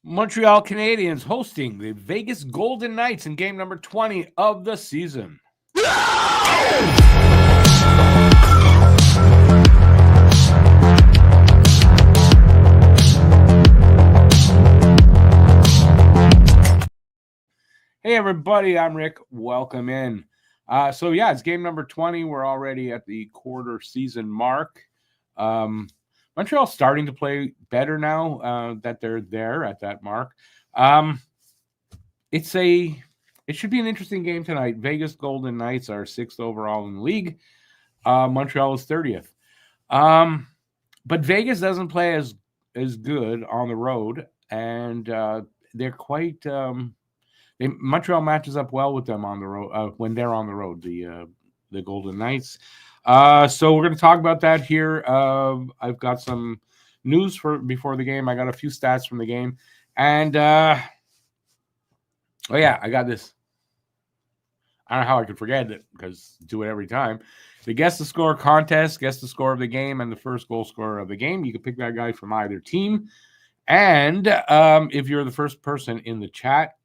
Montreal Canadiens hosting the Vegas Golden Knights in game number 20 of the season. Hey, everybody, I'm Rick. Welcome in. It's game number 20. We're already at the quarter season mark. Montreal's starting to play better now that they're there at that mark. It should be an interesting game tonight. Vegas Golden Knights are 6th overall in the league. Montreal is 30th. But Vegas doesn't play as good on the road, and they're quite. Montreal matches up well with them on the road when they're on the road. The Golden Knights. So we're going to talk about that here. I've got some news for before the game. I got a few stats from the game, and I got this. I don't know how I could forget it because I do it every time. The Guess the Score contest, guess the score of the game, and the first goal scorer of the game. You can pick that guy from either team. And if you're the first person in the chat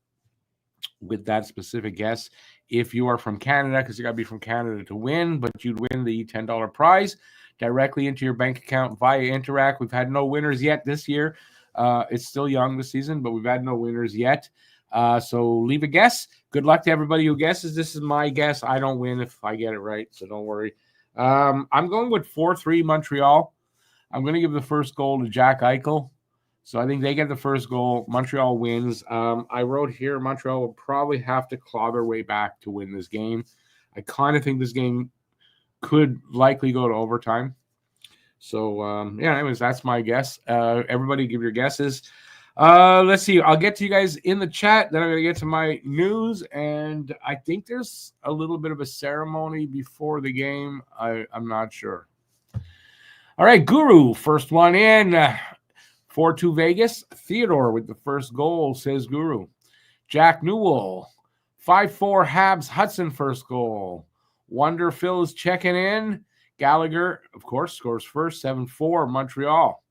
with that specific guess, if you are from Canada, because you got to be from Canada to win, but you'd win the $10 prize directly into your bank account via Interac. We've had no winners yet this year. It's still young this season, but we've had no winners yet. So leave a guess. Good luck to everybody who guesses. This is my guess. I don't win if I get it right, so don't worry. I'm going with 4-3 Montreal. I'm going to give the first goal to Jack Eichel. So I think they get the first goal. Montreal wins. I wrote here Montreal will probably have to claw their way back to win this game. I kind of think this game could likely go to overtime. So, anyways, that's my guess. Everybody give your guesses. Let's see. I'll get to you guys in the chat. Then I'm going to get to my news. And I think there's a little bit of a ceremony before the game. I'm not sure. All right, Guru, first one in. 4-2 Vegas. Theodore with the first goal, says Guru. Jack Newell. 5-4 Habs. Hudson first goal. Wonder Phil is checking in. Gallagher, of course, scores first. 7-4 Montreal.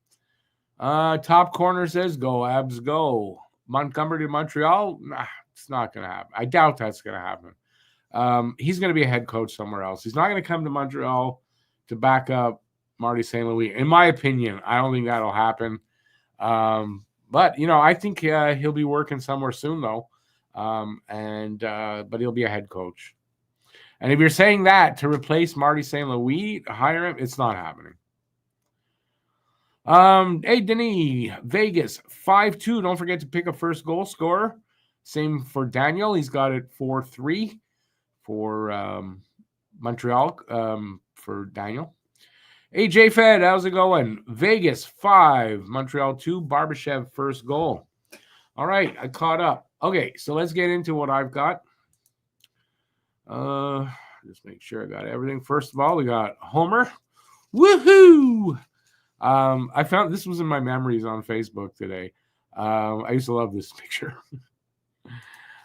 Top corner says go, Habs, go. Montgomery to Montreal? Nah, it's not going to happen. I doubt that's going to happen. He's going to be a head coach somewhere else. He's not going to come to Montreal to back up Marty St. Louis. In my opinion, I don't think that'll happen. But I think he'll be working somewhere soon, though. But he'll be a head coach. And if you're saying that to replace Marty St. Louis, hire him, it's not happening. Hey, Denis, Vegas, 5-2. Don't forget to pick a first goal scorer. Same for Daniel. He's got it 4-3 for Montreal for Daniel. AJ Fed, how's it going? Vegas 5, Montreal 2, Barbashev first goal. All right, I caught up. Okay, so let's get into what I've got. Just make sure I got everything. First of all, we got Homer. Woohoo! I found this was in my memories on Facebook today. I used to love this picture.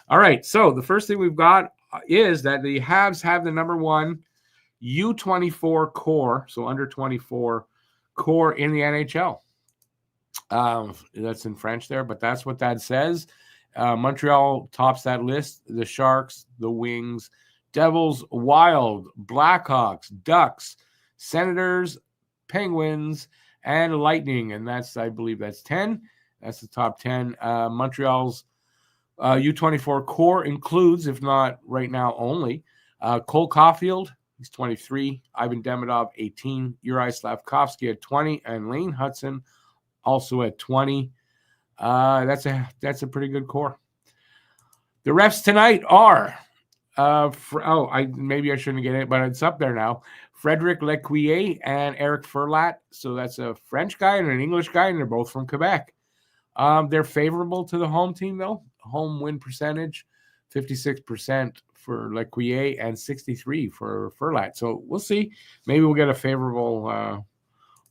All right, so the first thing we've got is that the Habs have the number 1 U24 core, so under 24 core in the NHL. That's in French there, but that's what that says. Montreal tops that list. The Sharks, the Wings, Devils, Wild, Blackhawks, Ducks, Senators, Penguins, and Lightning. And I believe that's 10. That's the top 10. Montreal's U24 core includes, if not right now only, Cole Caulfield. He's 23. Ivan Demidov, 18. Uri Slavkovsky at 20. And Lane Hudson also at 20. That's a pretty good core. The refs tonight are, maybe I shouldn't get it, but it's up there now. Frederic Lecuyer and Eric Furlat. So that's a French guy and an English guy, and they're both from Quebec. They're favorable to the home team, though. Home win percentage, 56% for Lecuyer and 63% for Furlat. So we'll see. Maybe we'll get a favorable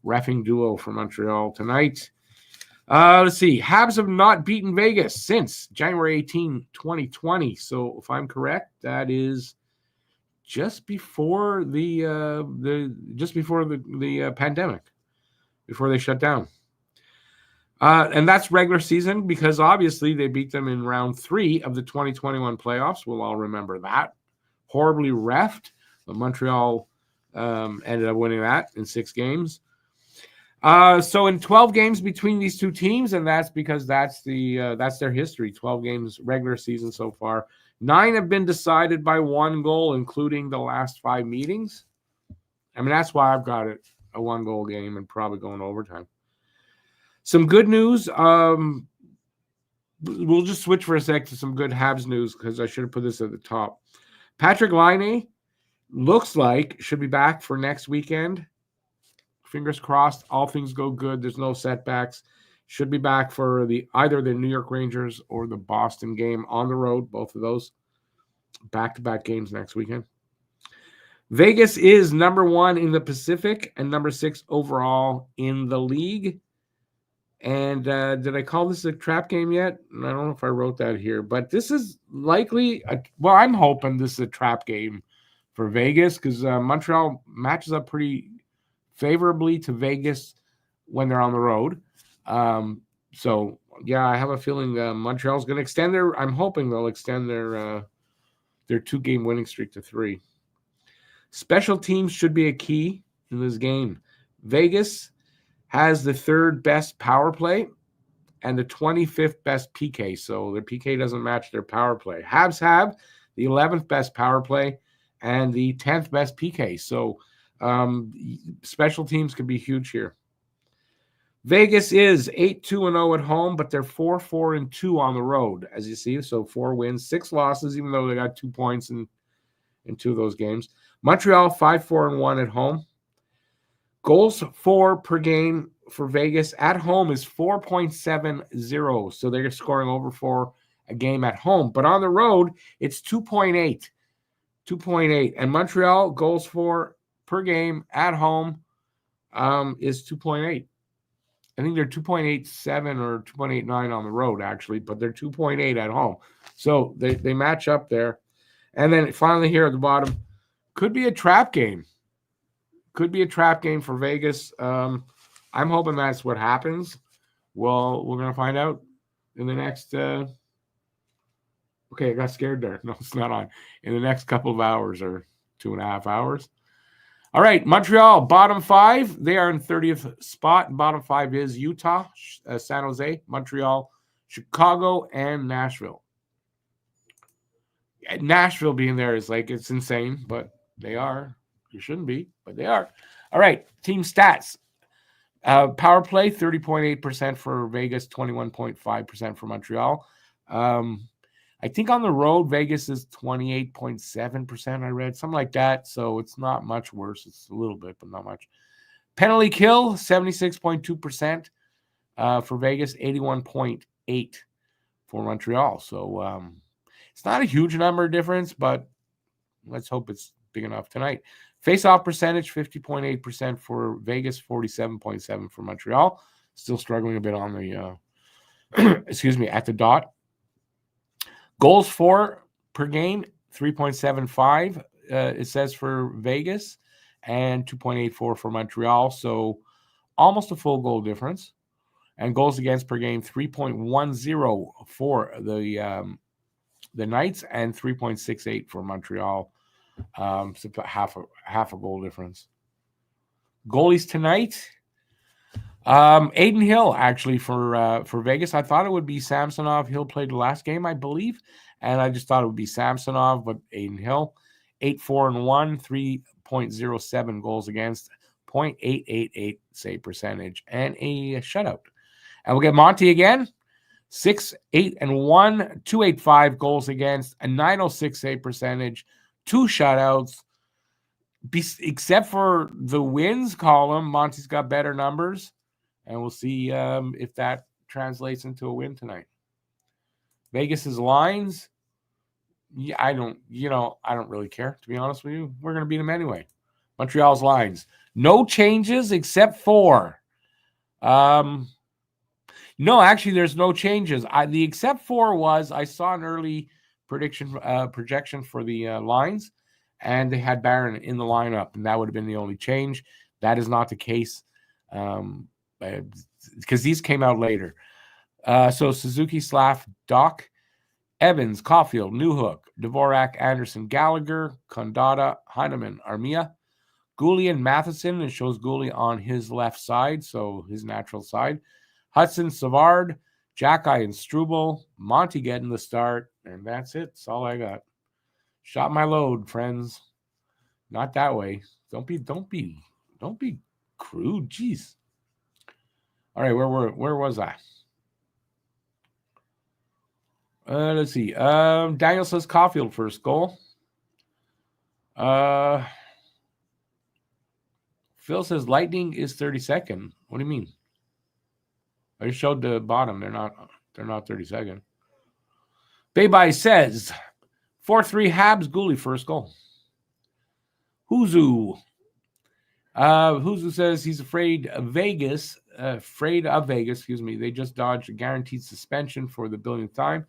reffing duo for Montreal tonight. Let's see. Habs have not beaten Vegas since January 18, 2020. So if I'm correct, that is just before the pandemic, before they shut down. And that's regular season because obviously they beat them in round 3 of the 2021 playoffs. We'll all remember that. Horribly reffed, but Montreal ended up winning that in 6 games. So in 12 games between these two teams, and that's because that's their history. 12 games regular season so far. 9 have been decided by 1 goal, including the last 5 meetings. I mean, that's why I've got it a 1-goal game and probably going overtime. Some good news. We'll just switch for a sec to some good Habs news because I should have put this at the top. Patrick Laine looks like should be back for next weekend. Fingers crossed, all things go good. There's no setbacks. Should be back for either the New York Rangers or the Boston game on the road. Both of those back-to-back games next weekend. Vegas is number 1 in the Pacific and number 6 overall in the league. And did I call this a trap game yet? I don't know if I wrote that here, but this is likely I'm hoping this is a trap game for Vegas because Montreal matches up pretty favorably to Vegas when they're on the road. So yeah, I have a feeling Montreal's going to extend I'm hoping they'll extend their 2-game winning streak to 3. Special teams should be a key in this game. Vegas has the 3rd best power play and the 25th best PK. So their PK doesn't match their power play. Habs have the 11th best power play and the 10th best PK. So special teams can be huge here. Vegas is 8-2-0 at home, but they're 4-4-2 on the road, as you see. So 4 wins, 6 losses, even though they got 2 points in 2 of those games. Montreal 5-4-1 at home. Goals for per game for Vegas at home is 4.70. So they're scoring over 4 a game at home. But on the road, it's 2.8. 2.8. And Montreal goals for per game at home is 2.8. I think they're 2.87 or 2.89 on the road, actually, but they're 2.8 at home. So they match up there. And then finally here at the bottom, could be a trap game. Could be a trap game for Vegas. I'm hoping that's what happens. Well, we're going to find out in the next okay, I got scared there. No, it's not on. In the next couple of hours or 2.5 hours. All right, Montreal, bottom 5. They are in 30th spot. Bottom 5 is Utah, San Jose, Montreal, Chicago, and Nashville. Nashville being there is like, it's insane, but they are. You shouldn't be, but they are. All right, team stats. Power play, 30.8% for Vegas, 21.5% for Montreal. I think on the road, Vegas is 28.7%, I read, something like that. So it's not much worse. It's a little bit, but not much. Penalty kill, 76.2% for Vegas, 81.8% for Montreal. So it's not a huge number difference, but let's hope it's big enough tonight. Face-off percentage, 50.8% for Vegas, 47.7% for Montreal. Still struggling a bit on the, at the dot. Goals for per game, 3.75, it says for Vegas, and 2.84 for Montreal. So almost a full goal difference. And goals against per game, 3.10 for the Knights and 3.68 for Montreal. So half a goal difference. Goalies tonight. Aiden Hill actually for Vegas. I thought it would be Samsonov. Hill played the last game, I believe, and I just thought it would be Samsonov, but Aiden Hill, 8-4-1, 3.07 goals against, 0.888 save percentage, and a shutout. And we'll get Monty again, 6-8-1, 285 goals against, a 906 save percentage, 2 shutouts. Except for the wins column, Monty's got better numbers. And we'll see if that translates into a win tonight. Vegas's lines, yeah, I don't really care, to be honest with you. We're going to beat them anyway. Montreal's lines, no changes except for, no, actually, there's no changes. The except for was I saw an early projection for the lines, and they had Barron in the lineup, and that would have been the only change. That is not the case. because these came out later. So Suzuki, Slav, Doc, Evans, Caulfield, Newhook, Dvorak, Anderson, Gallagher, Kondada, Heineman, Armia, Gooley and Matheson. It shows Gooley on his left side, so his natural side. Hudson, Savard, Jacki and Struble, Monty getting the start, and that's it. That's all I got. Shot my load, friends. Not that way. Don't be crude. Jeez. All right, where was I? Let's see. Daniel says Caulfield first goal. Phil says Lightning is 32nd. What do you mean? I just showed the bottom. They're not 32nd. Baybye says 4-3 Habs, Gooley first goal. Huzu says he's afraid of Vegas. Excuse me. They just dodged a guaranteed suspension for the billionth time.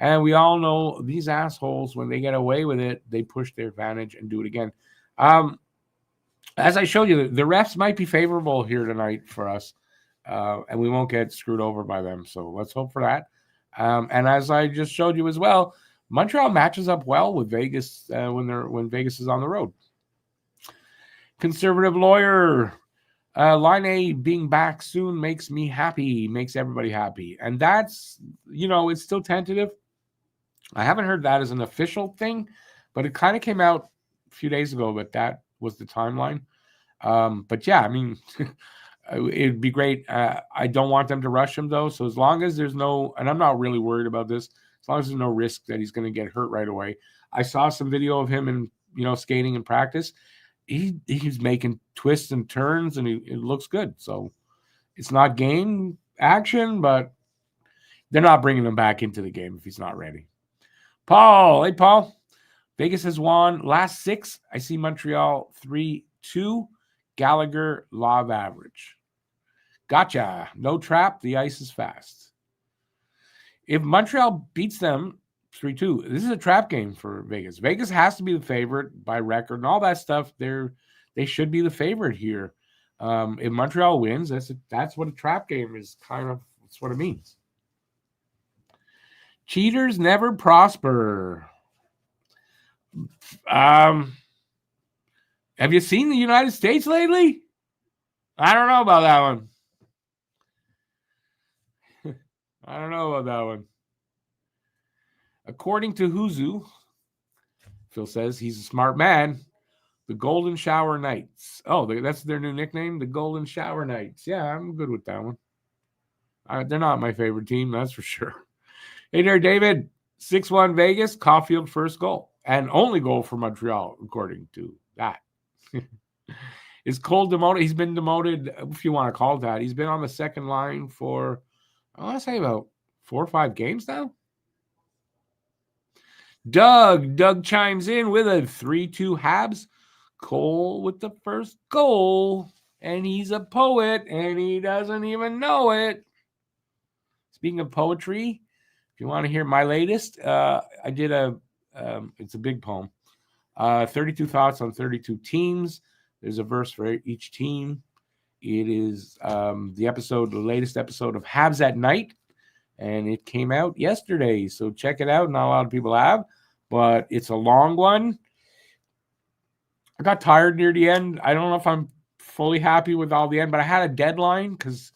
And we all know these assholes, when they get away with it, they push their advantage and do it again. As I showed you, the refs might be favorable here tonight for us, and we won't get screwed over by them. So let's hope for that. And as I just showed you as well, Montreal matches up well with Vegas when Vegas is on the road. Conservative lawyer, Line A being back soon makes me happy, makes everybody happy. And that's, it's still tentative. I haven't heard that as an official thing, but it kind of came out a few days ago, but that was the timeline. But yeah, I mean, it'd be great. I don't want them to rush him though. So as long as there's no, and I'm not really worried about this, as long as there's no risk that he's going to get hurt right away. I saw some video of him in, skating in practice. He's making twists and turns and it looks good. So it's not game action, but they're not bringing him back into the game if he's not ready. Paul. Hey, Paul. Vegas has won last 6. I see Montreal 3-2. Gallagher, law of average. Gotcha. No trap. The ice is fast. If Montreal beats them 3-2, this is a trap game for Vegas. Vegas has to be the favorite by record and all that stuff. They should be the favorite here. If Montreal wins, that's what a trap game is. That's what it means. Cheaters never prosper. Have you seen the United States lately? I don't know about that one. I don't know about that one. According to Huzu, Phil says he's a smart man. The Golden Shower Knights. Oh, that's their new nickname, the Golden Shower Knights. Yeah, I'm good with that one. They're not my favorite team, that's for sure. Hey there, David. 6-1 Vegas, Caulfield first goal. And only goal for Montreal, according to that. Is Cole demoted? He's been demoted, if you want to call it that. He's been on the second line for, I want to say about 4 or 5 games now. Doug chimes in with a 3-2 Habs. Cole with the first goal. And he's a poet, and he doesn't even know it. Speaking of poetry, if you want to hear my latest, I did it's a big poem. 32 thoughts on 32 teams. There's a verse for each team. It is the latest episode of Habs at Night, and it came out yesterday. So check it out. Not a lot of people have, but it's a long one. I got tired near the end. I don't know if I'm fully happy with all the end, but I had a deadline because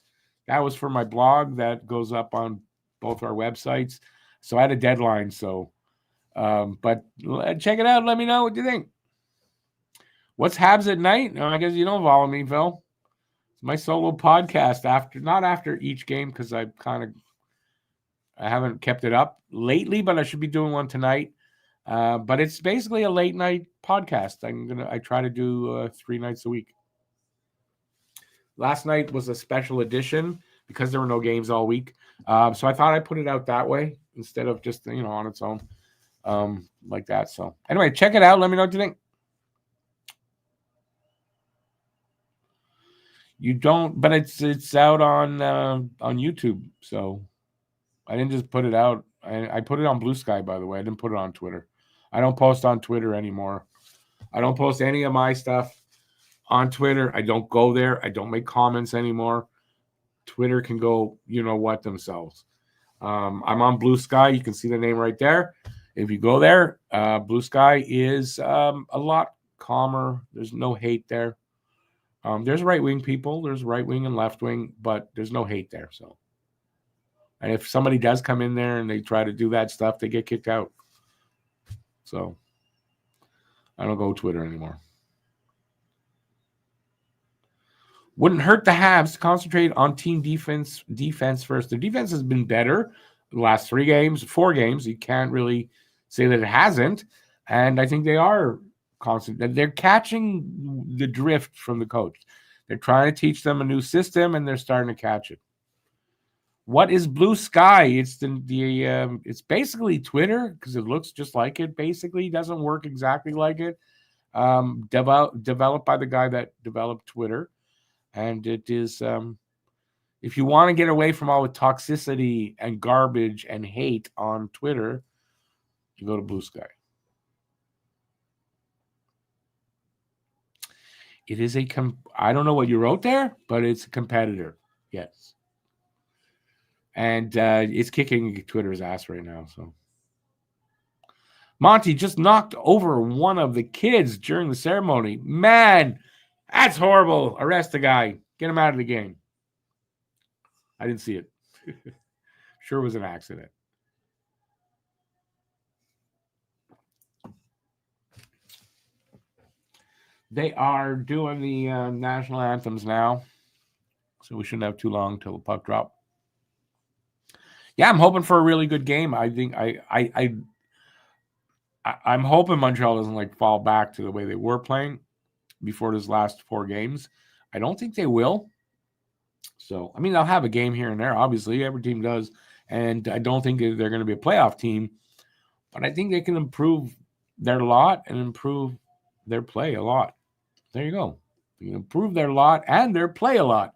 that was for my blog that goes up on both our websites. So I had a deadline. So, but check it out. Let me know what you think. What's Habs at Night? No, I guess you don't follow me, Phil. It's my solo podcast not after each game because I haven't kept it up lately, but I should be doing one tonight. But it's basically a late night podcast. I try to do 3 nights a week. Last night was a special edition because there were no games all week. So I thought I'd put it out that way instead of just, on its own like that. So anyway, check it out. Let me know what you think. You don't, but it's out on YouTube. So I didn't just put it out. I put it on Blue Sky, by the way. I didn't put it on Twitter. I don't post on Twitter anymore. I don't post any of my stuff on Twitter. I don't go there. I don't make comments anymore. Twitter can go, you know what, themselves. I'm on Blue Sky. You can see the name right there. If you go there, Blue Sky is a lot calmer. There's no hate there. There's right-wing people. There's right-wing and left-wing, but there's no hate there. So, and if somebody does come in there and they try to do that stuff, they get kicked out. So I don't go Twitter anymore. Wouldn't hurt the Habs to concentrate on team defense first. Their defense has been better the last 4 games. You can't really say that it hasn't. And I think they are constant. They're catching the drift from the coach. They're trying to teach them a new system, and they're starting to catch it. What is Blue Sky? It's it's basically Twitter because it looks just like it. Basically, doesn't work exactly like it. Developed by the guy that developed Twitter. And it is, if you want to get away from all the toxicity and garbage and hate on Twitter, you go to Blue Sky. It is I don't know what you wrote there, but it's a competitor. Yes. And it's kicking Twitter's ass right now. So Monty just knocked over one of the kids during the ceremony. Man, that's horrible. Arrest the guy. Get him out of the game. I didn't see it. Sure was an accident. They are doing the national anthems now, so we shouldn't have too long till the puck drop. Yeah, I'm hoping for a really good game. I think I'm hoping Montreal doesn't fall back to the way they were playing before this last 4 games. I don't think they will. So, I mean, they'll have a game here and there. Obviously, every team does. And I don't think they're going to be a playoff team. But I think they can improve their lot and improve their play a lot. There you go. You can improve their lot and their play a lot.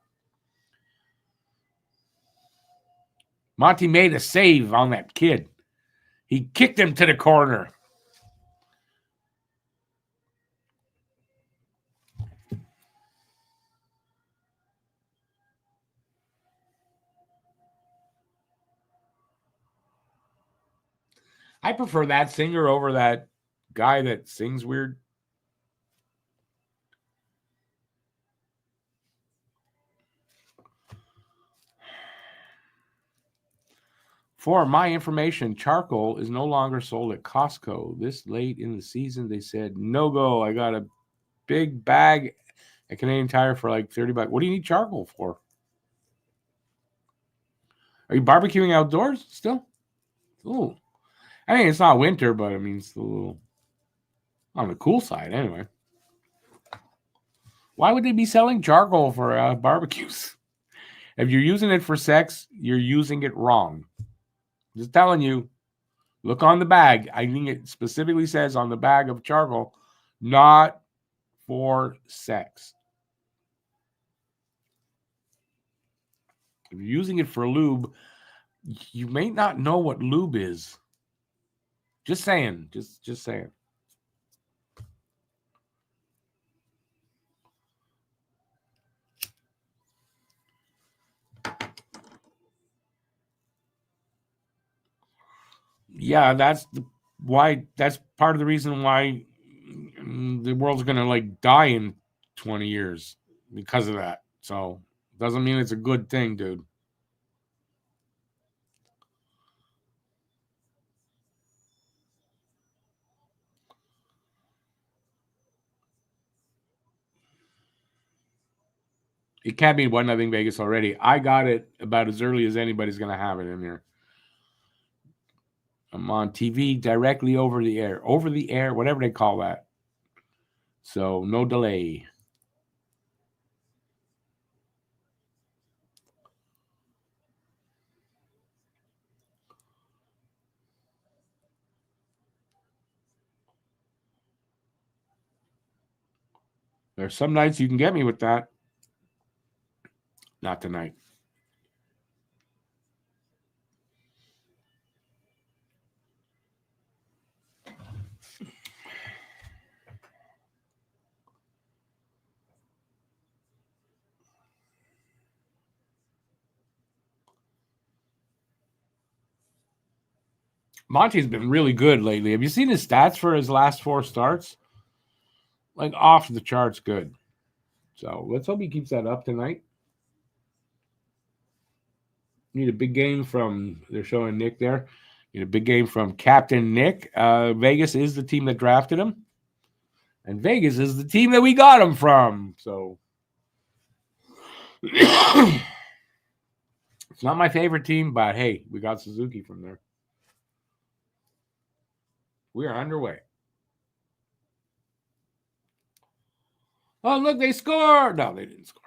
Monty made a save on that kid. He kicked him to the corner. I prefer that singer over that guy that sings weird. For my information, charcoal is no longer sold at Costco. This late in the season, they said, no go. I got a big bag at Canadian Tire for like $30. What do you need charcoal for? Are you barbecuing outdoors still? Ooh. I mean, it's not winter, but I mean, it's a little on the cool side anyway. Why would they be selling charcoal for barbecues? If you're using it for sex, you're using it wrong. Just telling you, look on the bag. I think it specifically says on the bag of charcoal, not for sex. If you're using it for lube, you may not know what lube is. Just saying. Just saying. Yeah, that's part of the reason why the world's gonna die in 20 years because of that. So doesn't mean it's a good thing, dude. It can't be 1-0 Vegas already. I got it about as early as anybody's gonna have it in here. I'm on TV directly over the air, whatever they call that. So no delay. There's some nights you can get me with that. Not tonight. Monty's been really good lately. Have you seen his stats for his last 4 starts? Like off the charts good. So let's hope he keeps that up tonight. Need a big game from, they're showing Nick there. Need a big game from Captain Nick. Vegas is the team that drafted him. And Vegas is the team that we got him from. So it's not my favorite team, but hey, we got Suzuki from there. We are underway. Oh, look, they scored. No, they didn't score.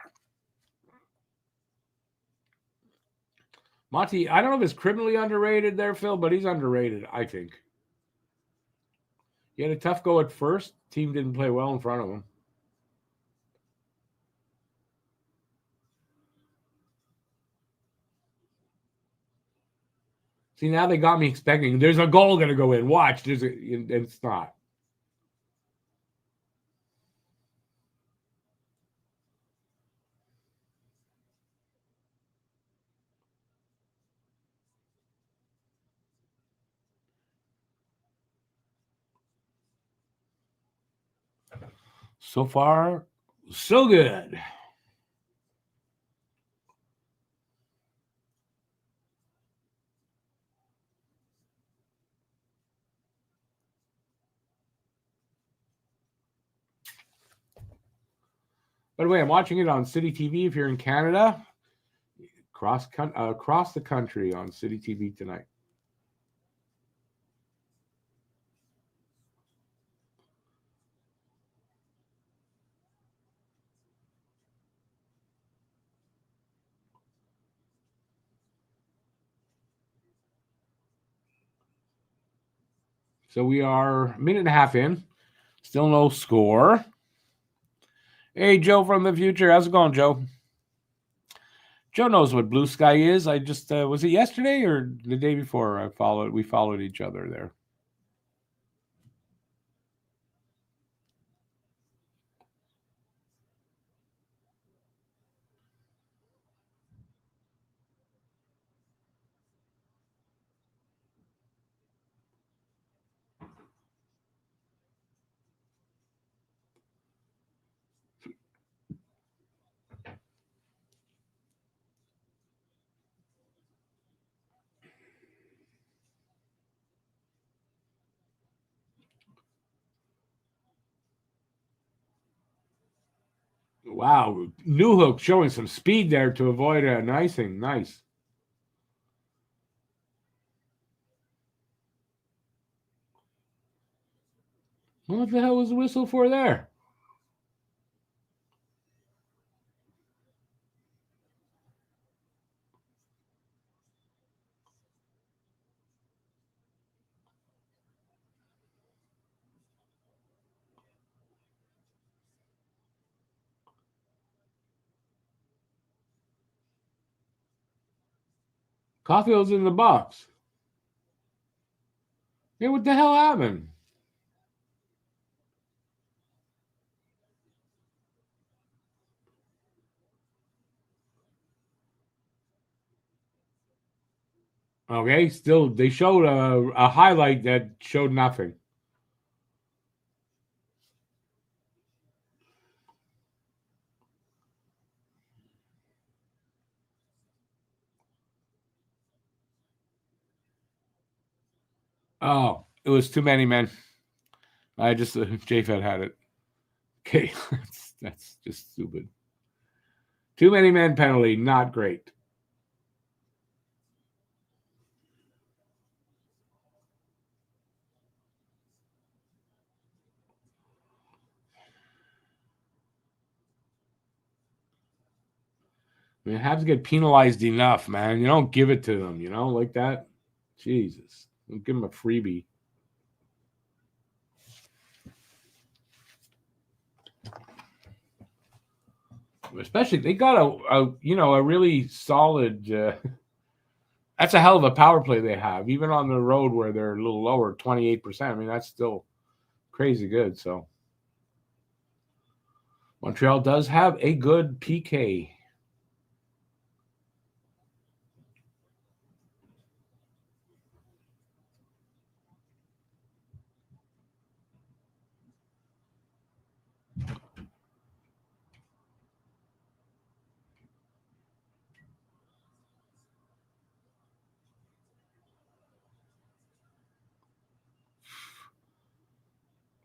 Monty, I don't know if it's criminally underrated there, Phil, but he's underrated, I think. He had a tough go at first. Team didn't play well in front of him. See, now they got me expecting there's a goal going to go in. Watch, and it's not. So far, so good. By the way, I'm watching it on City TV if you're in Canada. Across the country on City TV tonight. So we are a minute and a half in. Still no score. Hey, Joe from the future. How's it going, Joe? Joe knows what blue sky is. I just was it yesterday or the day before? We followed each other there. Wow, Newhook showing some speed there to avoid an icing. Nice. What the hell was the whistle for there? Caulfield's in the box. Yeah, what the hell happened? Okay, still they showed a highlight that showed nothing. Oh, it was too many men. I just JFed had it. Okay, that's just stupid. Too many men penalty, not great. I mean, Habs get penalized enough, man. You don't give it to them, like that. Jesus, don't give them a freebie. Especially they got a really solid. That's a hell of a power play they have, even on the road where they're a little lower, 28%. I mean, that's still crazy good. So Montreal does have a good PK.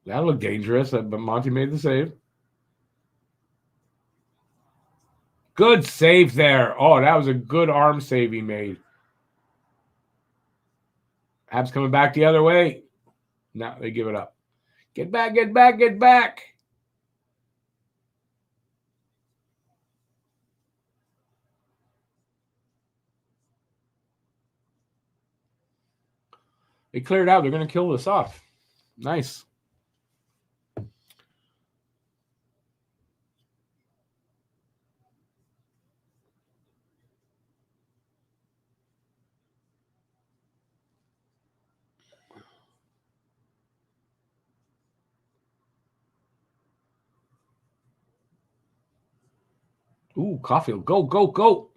That looked dangerous, but Monty made the save. Good save there. Oh, that was a good arm save he made. Habs coming back the other way. Now they give it up. Get back, get back, get back. They cleared out. They're going to kill this off. Nice. Ooh, Caulfield. Go, go, go.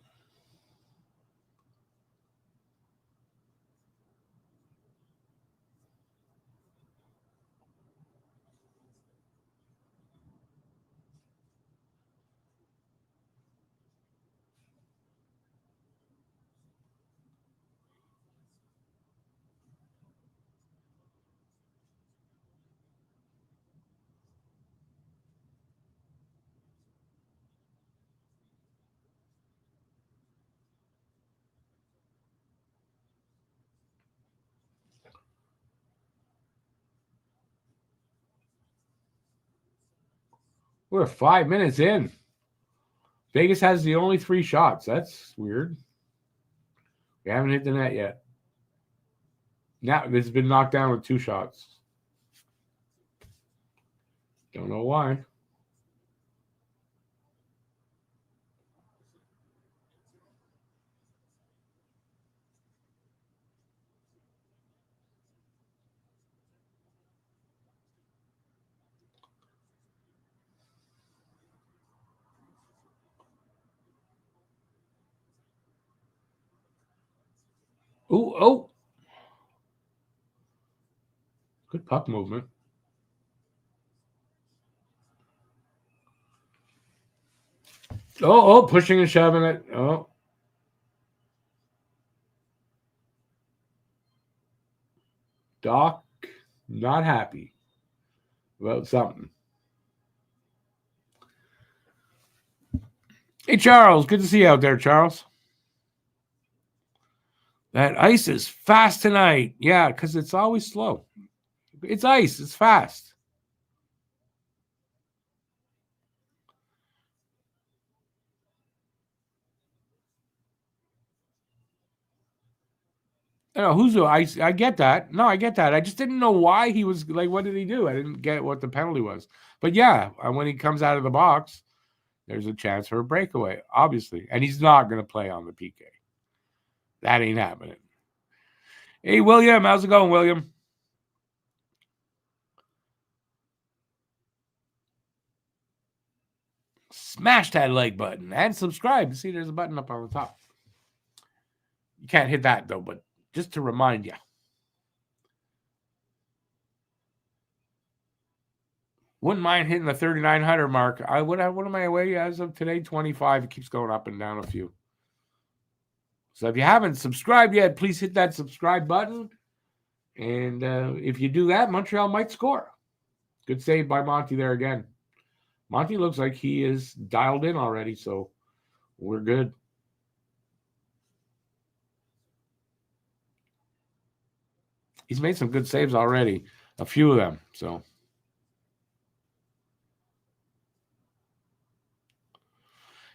We're 5 minutes in. Vegas has the only 3 shots. That's weird. We haven't hit the net yet. Now it's been knocked down with 2 shots. Don't know why. Ooh, oh. Good puck movement. Oh, pushing and shoving it. Oh. Doc, not happy about something. Hey, Charles. Good to see you out there, Charles. That ice is fast tonight. Yeah, because it's always slow. It's ice. It's fast. I get that. No, I get that. I just didn't know why he was like, what did he do? I didn't get what the penalty was. But yeah, when he comes out of the box, there's a chance for a breakaway, obviously. And he's not going to play on the PK. That ain't happening. Hey, William, how's it going, William? Smash that like button and subscribe. See, there's a button up on the top. You can't hit that, though, but just to remind you. Wouldn't mind hitting the 3,900 mark. What am I away as of today? 25. It keeps going up and down a few. So if you haven't subscribed yet, please hit that subscribe button. And if you do that, Montreal might score. Good save by Monty there again. Monty looks like he is dialed in already, so we're good. He's made some good saves already, a few of them. So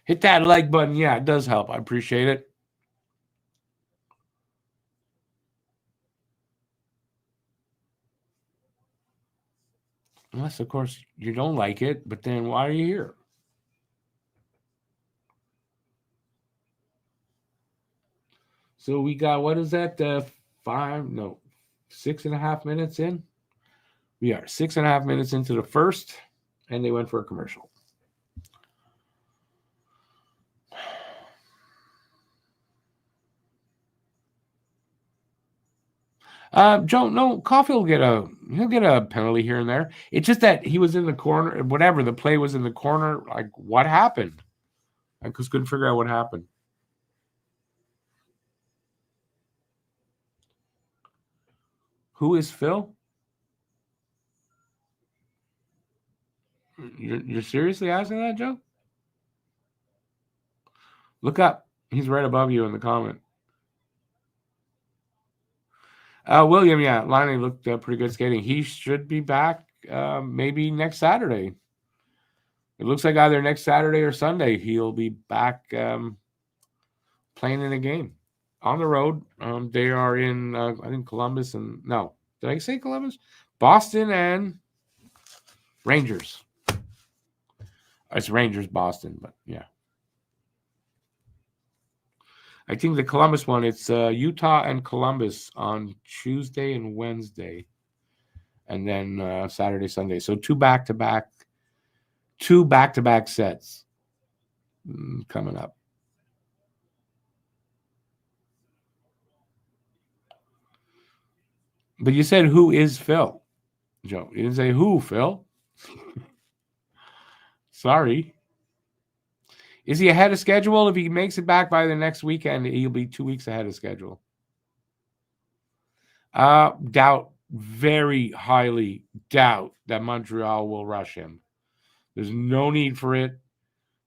hit that like button. Yeah, it does help. I appreciate it. Unless, of course, you don't like it, but then why are you here? So we got, what is that? 6.5 minutes in. We are 6.5 minutes into the first, and they went for a commercial. Joe, no, Caulfield he'll get a penalty here and there. It's just that he was in the corner, whatever, the play was in the corner. Like, what happened? I just couldn't figure out what happened. Who is Phil? You're seriously asking that, Joe? Look up. He's right above you in the comment. William, yeah, Liney looked pretty good skating. He should be back maybe next Saturday. It looks like either next Saturday or Sunday he'll be back playing in a game on the road. They are in, I think, Columbus and no, did I say Columbus? Boston and Rangers. It's Rangers, Boston, but yeah. I think the Columbus one, it's Utah and Columbus on Tuesday and Wednesday, and then Saturday, Sunday. So two back-to-back sets coming up. But you said, who is Phil, Joe? You didn't say who, Phil. Sorry. Is he ahead of schedule? If he makes it back by the next weekend, he'll be 2 weeks ahead of schedule. Doubt, very highly doubt that Montreal will rush him. There's no need for it.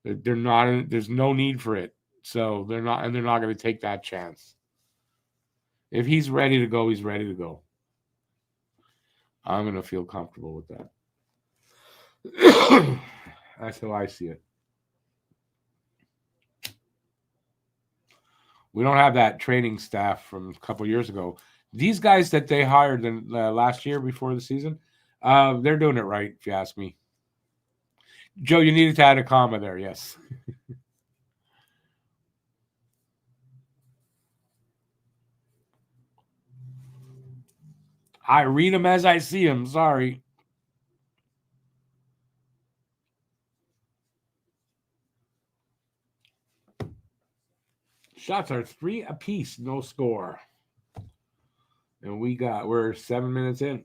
They're not. There's no need for it. So they're not going to take that chance. If he's ready to go, he's ready to go. I'm going to feel comfortable with that. That's how I see it. We don't have that training staff from a couple years ago. These guys that they hired last year before the season, they're doing it right, if you ask me. Joe, you needed to add a comma there, yes. I read them as I see them. Sorry. Shots are 3 apiece, no score. And we're 7 minutes in.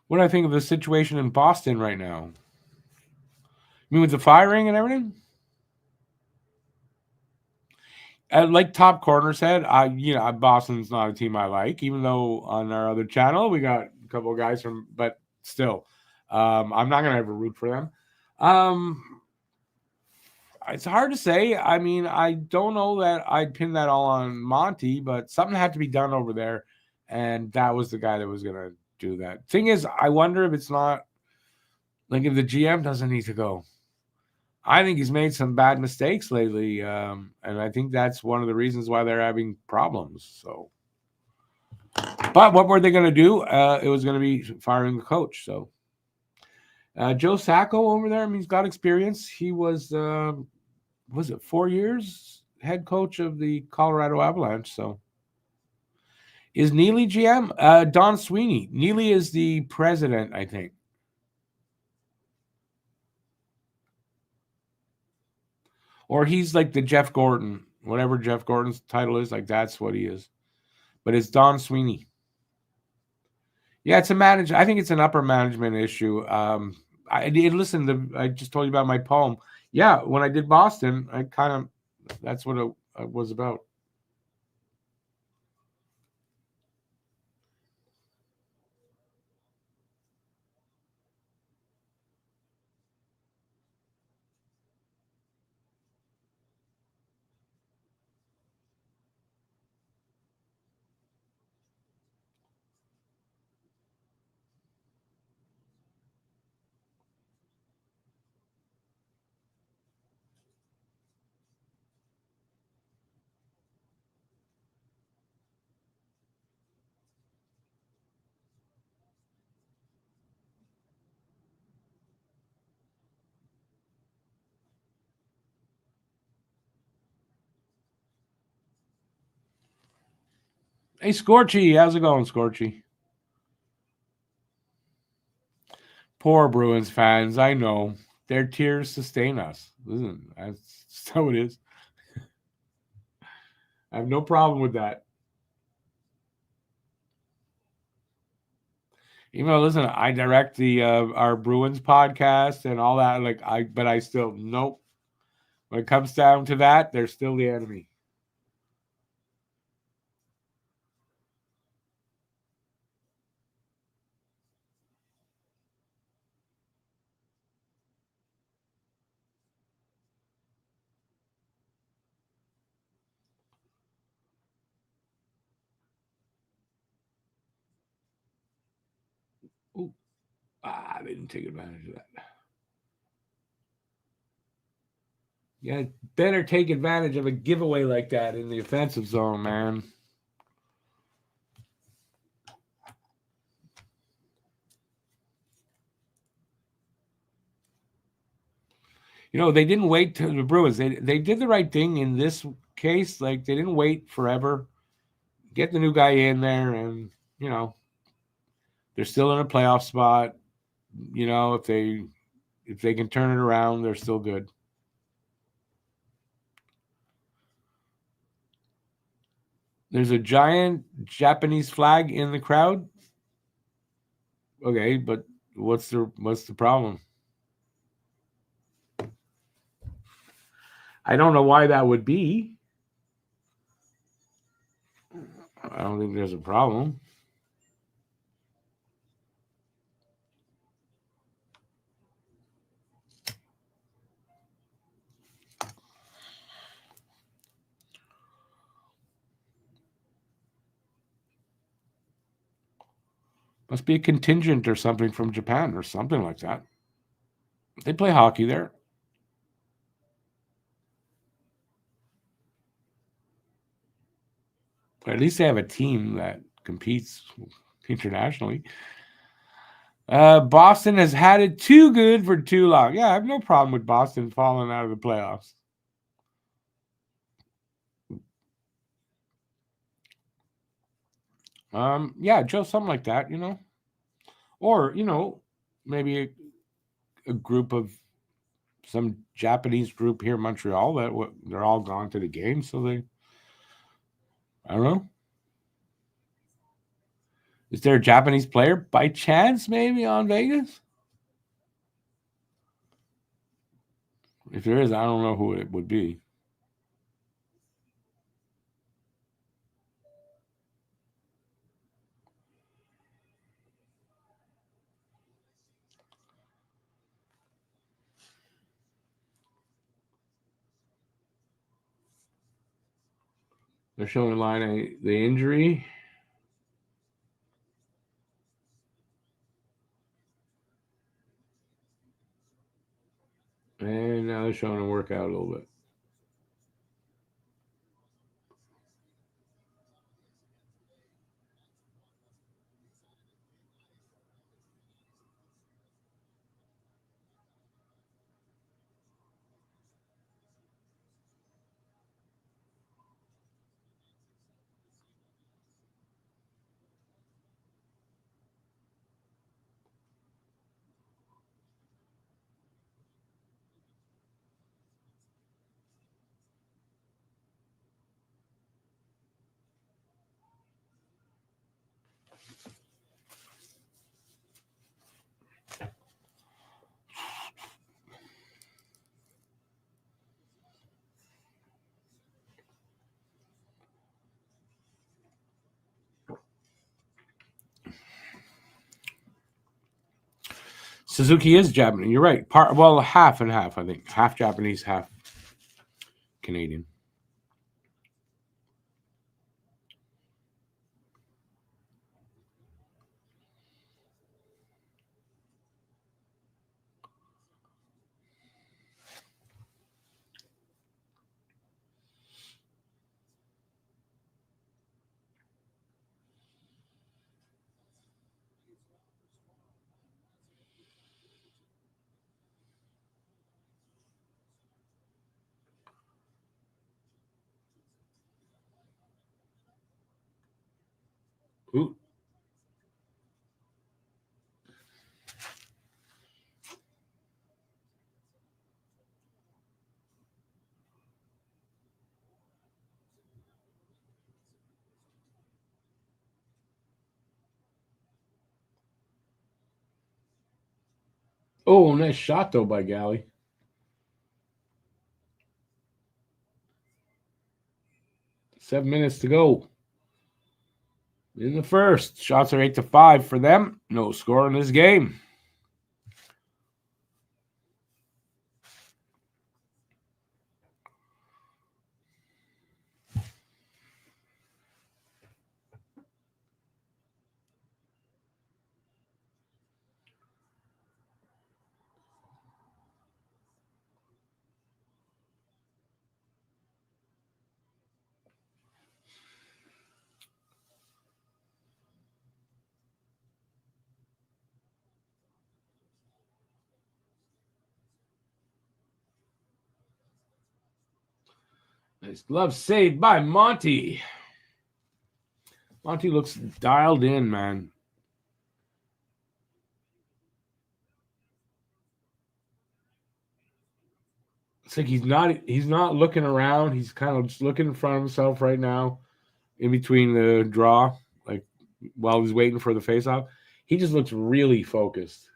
What do I think of the situation in Boston right now? You mean with the firing and everything? Like Top Corner said, Boston's not a team I like, even though on our other channel we got a couple of guys from, but still, I'm not going to ever root for them. It's hard to say. I mean, I don't know that I'd pin that all on Monty, but something had to be done over there, and that was the guy that was going to do that. Thing is, I wonder if it's not, like, if the GM doesn't need to go. I think he's made some bad mistakes lately, and I think that's one of the reasons why they're having problems. So, but what were they going to do? It was going to be firing the coach. So, Joe Sacco over there, I mean, he's got experience. He was it 4 years head coach of the Colorado Avalanche? So, is Neely GM? Don Sweeney. Neely is the president, I think. Or he's like the Jeff Gordon, whatever Jeff Gordon's title is, like that's what he is. But it's Don Sweeney. Yeah, it's I think it's an upper management issue. I just told you about my poem. Yeah, when I did Boston, that's what it was about. Hey, Scorchy, how's it going, Scorchy? Poor Bruins fans. I know their tears sustain us. Listen, that's how it is. I have no problem with that. Even though, listen, I direct the our Bruins podcast and all that. But I still nope. When it comes down to that, they're still the enemy. Ooh, they didn't take advantage of that. Yeah, better take advantage of a giveaway like that in the offensive zone, man. You know, they didn't wait to the Bruins. They did the right thing in this case. Like they didn't wait forever. Get the new guy in there, and you know they're still in a playoff spot. You know, if they can turn it around, they're still good. There's a giant Japanese flag in the crowd. Okay, but what's the problem? I don't know why that would be. I don't think there's a problem. Must be a contingent or something from Japan or something like that. They play hockey there. But at least they have a team that competes internationally. Boston has had it too good for too long. Yeah, I have no problem with Boston falling out of the playoffs. Yeah, just something like that, you know, or maybe a group of some Japanese group here in Montreal that they're all gone to the game, so I don't know. Is there a Japanese player by chance maybe on Vegas? If there is, I don't know who it would be. They're showing line the injury, and now they're showing a workout a little bit. Suzuki is Japanese. You're right. Half and half. I think half Japanese, half Canadian. Ooh. Oh, nice shot though by Galley. Seven minutes to go in the first. Shots are 8-5 for them. No score in this game. Nice glove saved by Monty. Monty looks dialed in, man. It's like he's not looking around. He's kind of just looking in front of himself right now, in between the draw, like while he's waiting for the faceoff. He just looks really focused.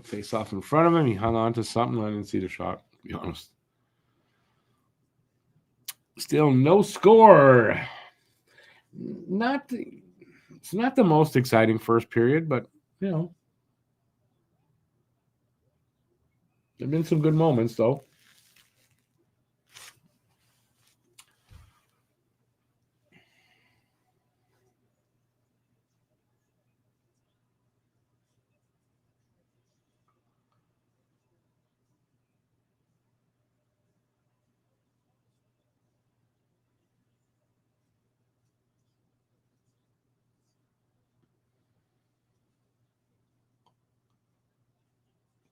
Face off in front of him. He hung on to something. I didn't see the shot, to be honest. Still no score. It's not the most exciting first period, but you know, there've been some good moments though.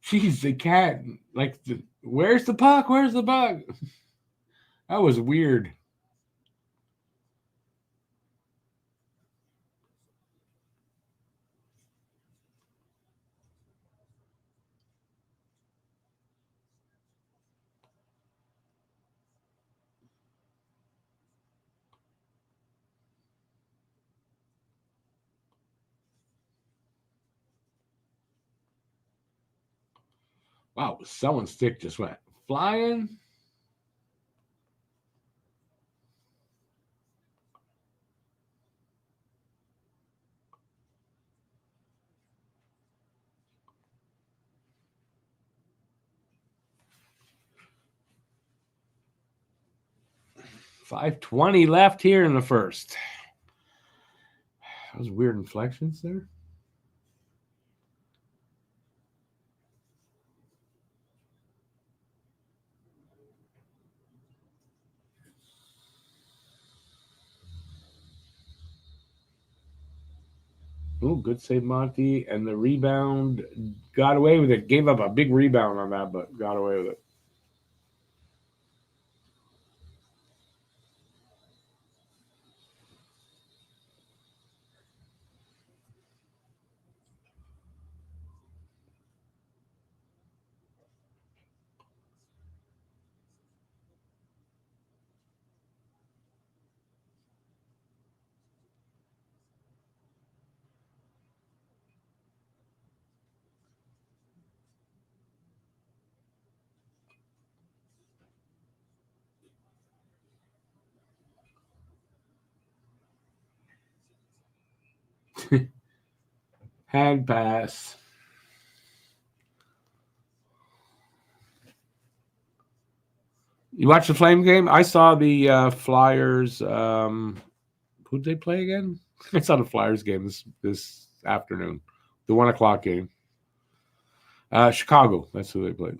Jeez, they can't where's the puck? Where's the puck? That was weird. Wow, someone's stick just went flying. $5:20 left here in the first. Those weird inflections there. Oh, good save, Monty. And the rebound got away with it. Gave up a big rebound on that, but got away with it. Hand pass. You watch the Flame game? I saw the Flyers. Who'd they play again? I saw the Flyers game this afternoon, the 1:00 game. Chicago. That's who they played.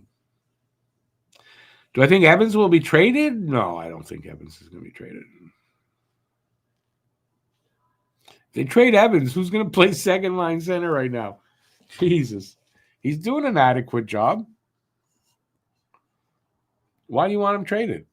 Do I think Evans will be traded? No, I don't think Evans is going to be traded. If they trade Evans, who's going to play second line center right now? Jesus. He's doing an adequate job. Why do you want him traded?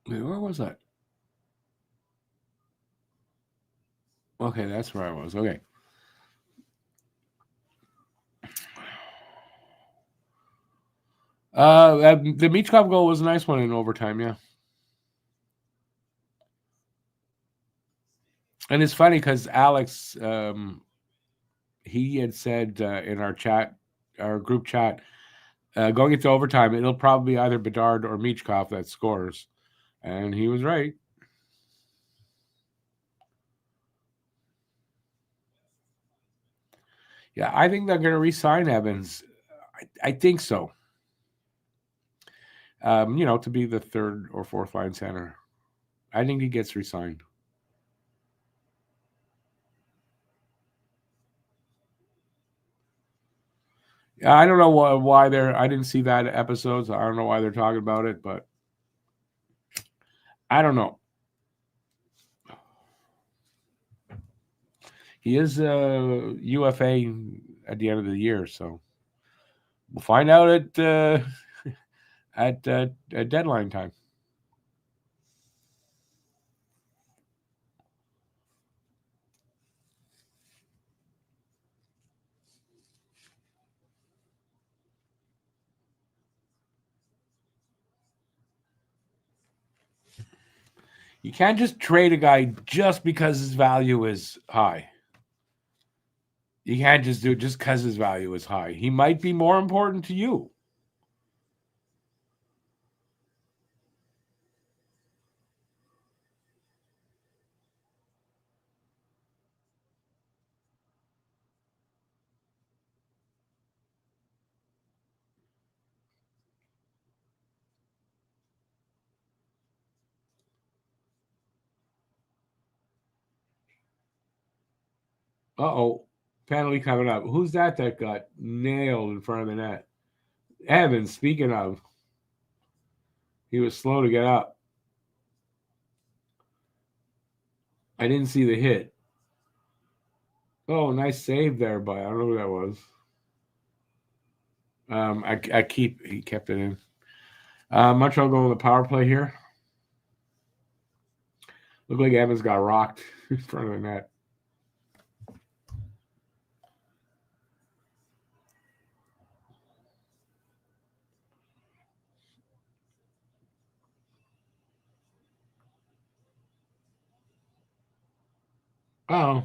Wait, where was that? Okay, that's where I was. Okay. The Michkov goal was a nice one in overtime, yeah. And it's funny because Alex, he had said in our group chat, going into overtime, it'll probably be either Bedard or Michkov that scores. And he was right. Yeah, I think they're going to re-sign Evans. I think so. To be the third or fourth line center. I think he gets re-signed. I don't know why they're. I didn't see that episode, so I don't know why they're talking about it, but I don't know. He is a UFA at the end of the year, so we'll find out at deadline time. You can't just trade a guy just because his value is high. You can't just do it just because his value is high. He might be more important to you. Uh-oh. Penalty coming up. Who's that got nailed in front of the net? Evans, speaking of. He was slow to get up. I didn't see the hit. Oh, nice save there, but I don't know who that was. He kept it in. Montreal going with the power play here. Looked like Evans got rocked in front of the net. Oh.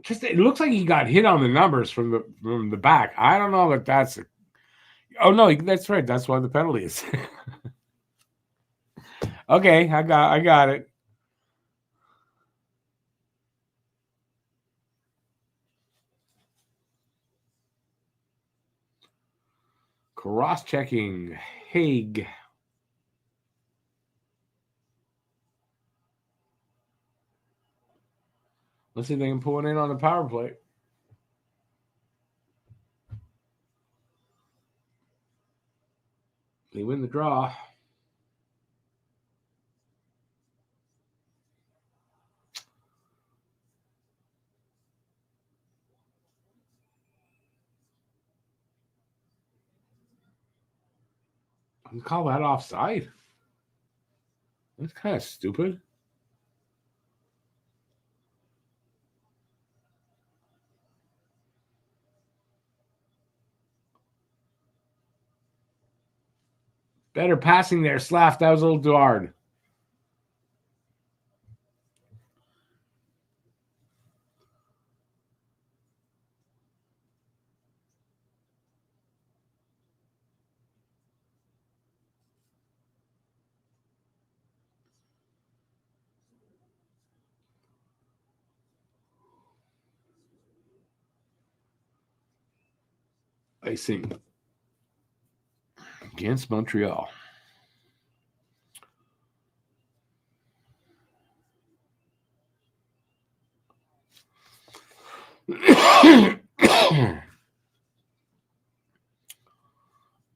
It looks like he got hit on the numbers from the back. I don't know if that's oh no, that's right. That's why the penalty is. Okay, I got it. Cross-checking. Haig. Let's see if they can pull it in on the power play. They win the draw. I call that offside. That's kind of stupid. Better passing there, Slav. That was a little too hard. Icing against Montreal.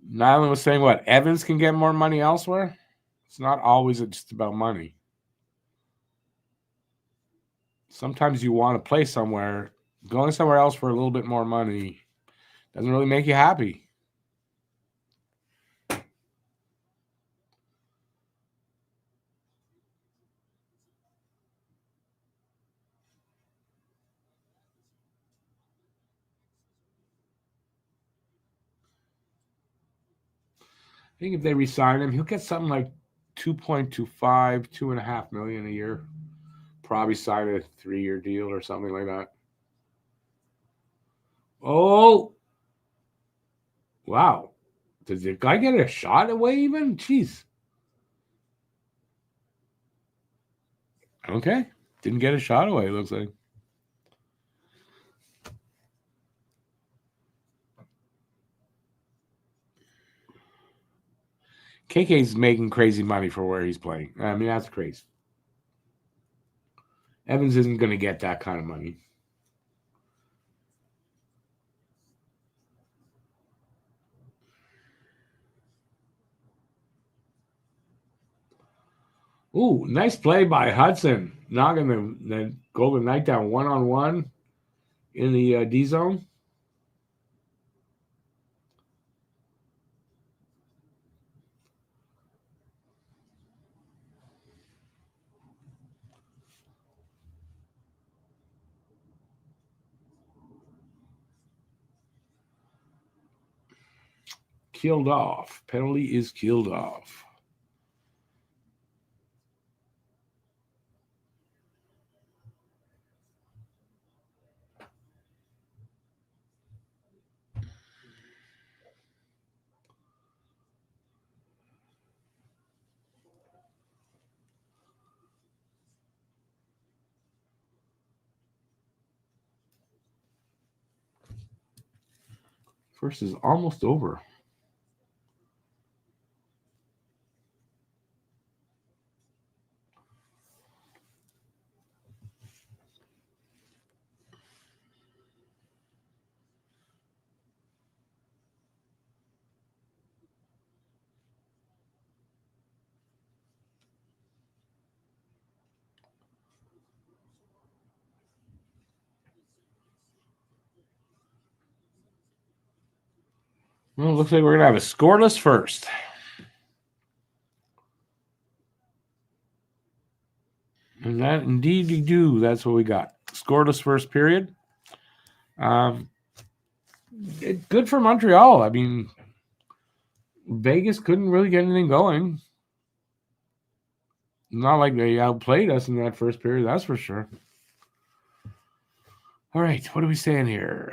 Nyland was saying what? Evans can get more money elsewhere? It's not always just about money. Sometimes you want to play somewhere. Going somewhere else for a little bit more money doesn't really make you happy. I think if they re-sign him, he'll get something like 2.25, $2.5 million a year. Probably sign a 3-year deal or something like that. Oh, wow. Did the guy get a shot away even? Jeez. Okay. Didn't get a shot away, it looks like. KK's making crazy money for where he's playing. I mean, that's crazy. Evans isn't going to get that kind of money. Ooh, nice play by Hudson, knocking the Golden Knight down 1-on-1 in the D zone. Killed off. Penalty is killed off. First is almost over. Well, it looks like we're going to have a scoreless first. And that indeed you do. That's what we got. Scoreless first period. Good for Montreal. I mean, Vegas couldn't really get anything going. Not like they outplayed us in that first period, that's for sure. All right, what are we saying here?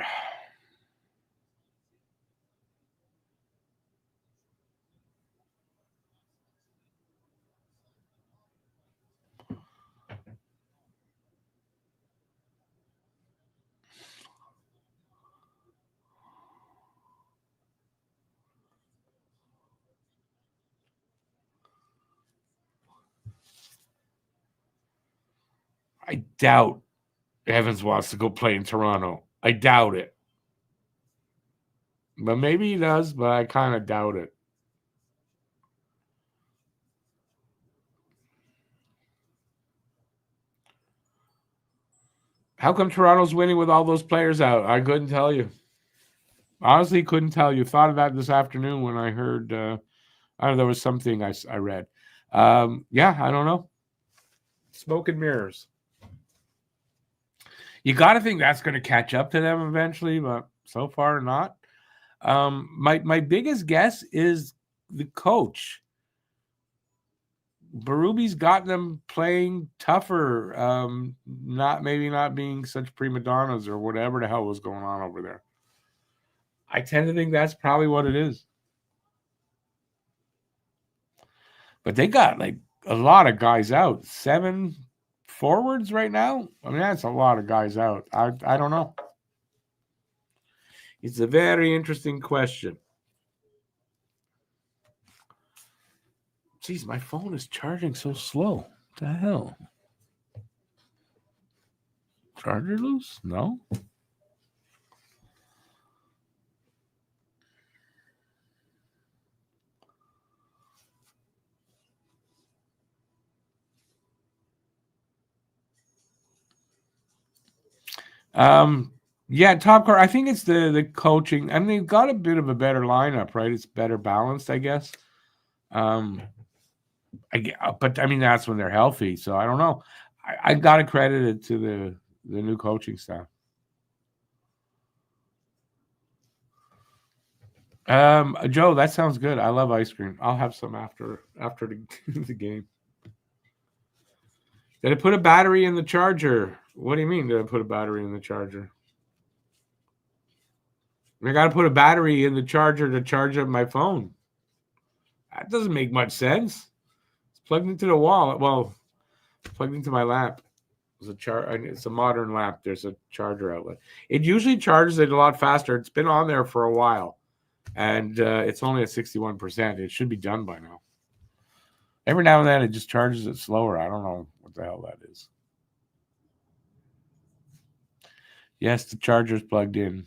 I doubt Evans wants to go play in Toronto. I doubt it. But maybe he does, but I kind of doubt it. How come Toronto's winning with all those players out? I couldn't tell you. Honestly, couldn't tell you. Thought of that this afternoon when I heard I don't know. There was something I read. Yeah, I don't know. Smoke and mirrors. You got to think that's going to catch up to them eventually, but so far not. My biggest guess is the coach. Berube's got them playing tougher, not being such prima donnas or whatever the hell was going on over there. I tend to think that's probably what it is. But they got like a lot of guys out. 7 forwards right now. I mean, that's a lot of guys out. I don't know. It's a very interesting question. Jeez, my phone is charging so slow. What the hell? Charger loose? No. Yeah, top car. I think it's the coaching. I mean, they've got a bit of a better lineup, right? It's better balanced, I guess. But I mean, that's when they're healthy. So I don't know. I got to credit it to the new coaching staff. Joe, that sounds good. I love ice cream. I'll have some after the game. Did I put a battery in the charger? What do you mean? Did I put a battery in the charger? I got to put a battery in the charger to charge up my phone. That doesn't make much sense. It's plugged into the wall. Well, plugged into my lamp. It's a modern lamp. There's a charger outlet. It usually charges it a lot faster. It's been on there for a while, and it's only at 61%. It should be done by now. Every now and then, it just charges it slower. I don't know what the hell that is. Yes, the charger's plugged in.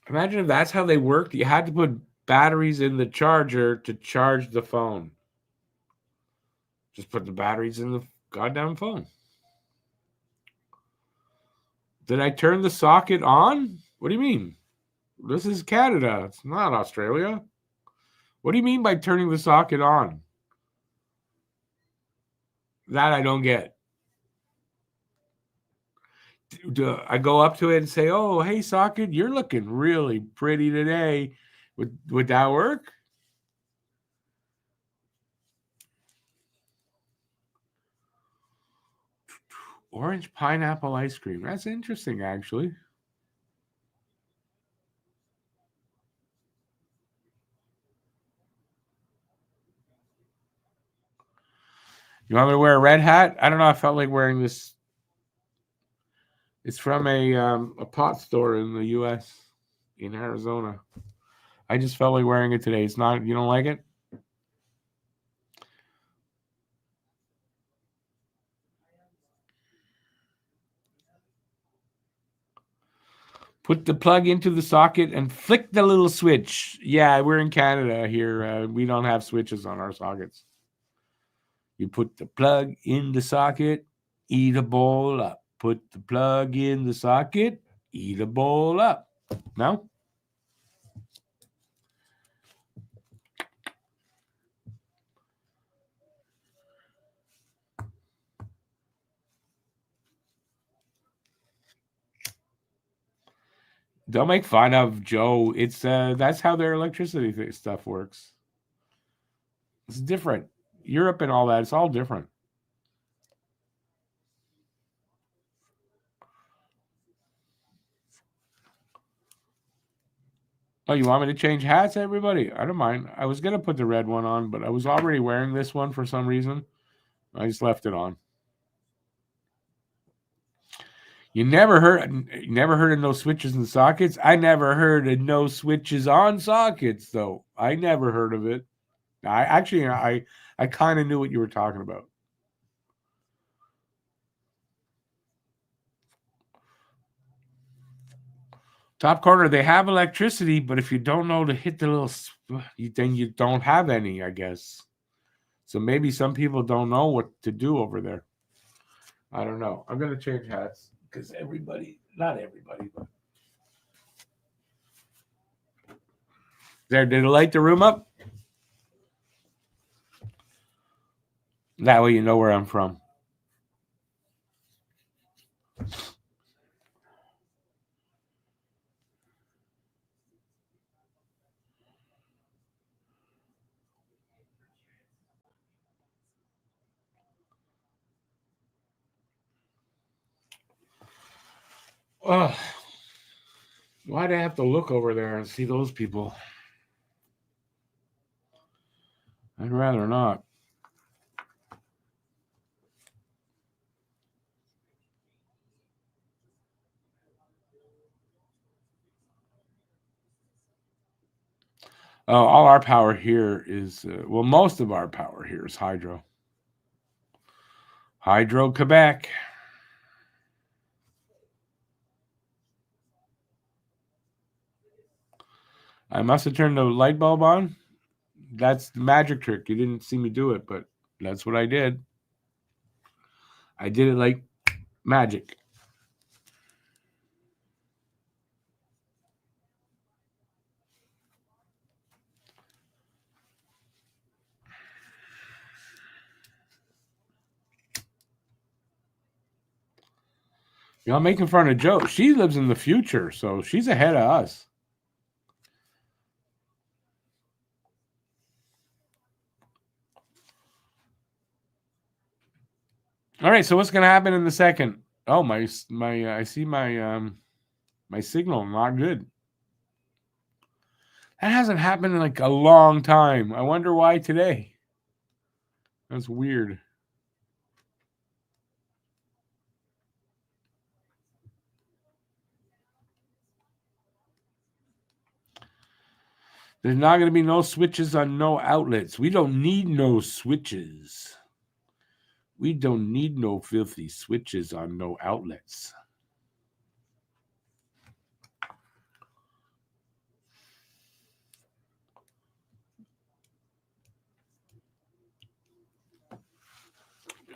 Imagine if that's how they worked. You had to put batteries in the charger to charge the phone. Just put the batteries in the goddamn phone. Did I turn the socket on? What do you mean? This is Canada. It's not Australia. What do you mean by turning the socket on? That I don't get. Do I go up to it and say, "Oh, hey, socket, you're looking really pretty today." Would that work? Orange pineapple ice cream. That's interesting, actually. You want me to wear a red hat? I don't know. I felt like wearing this. It's from a pot store in the U.S. in Arizona. I just felt like wearing it today. It's not. You don't like it? Put the plug into the socket and flick the little switch. Yeah, we're in Canada here. We don't have switches on our sockets. You put the plug in the socket, eat a bowl up. Put the plug in the socket, eat a bowl up. No? Don't make fun of Joe. It's that's how their electricity stuff works. It's different. Europe and all that, it's all different. Oh, you want me to change hats, everybody? I don't mind. I was gonna put the red one on, but I was already wearing this one for some reason. I just left it on. You never heard of no switches and sockets? I never heard of no switches on sockets, though. I never heard of it. I kind of knew what you were talking about. Top corner, they have electricity, but if you don't know to hit the little, then you don't have any, I guess. So maybe some people don't know what to do over there. I don't know. I'm gonna change hats. because everybody, not everybody, but there. Did it light the room up? That way you know where I'm from. Oh, why'd I have to look over there and see those people? I'd rather not. All our power here is, well, most of our power here is hydro. Hydro Quebec. I must have turned the light bulb on. That's the magic trick. You didn't see me do it, but that's what I did. I did it like magic. You know, I'm making fun of Joe. She lives in the future, so she's ahead of us. All right, so what's going to happen in the second? Oh, I see my signal not good. That hasn't happened in like a long time. I wonder why today. That's weird. There's not going to be no switches on no outlets. We don't need no switches. We don't need no filthy switches on no outlets.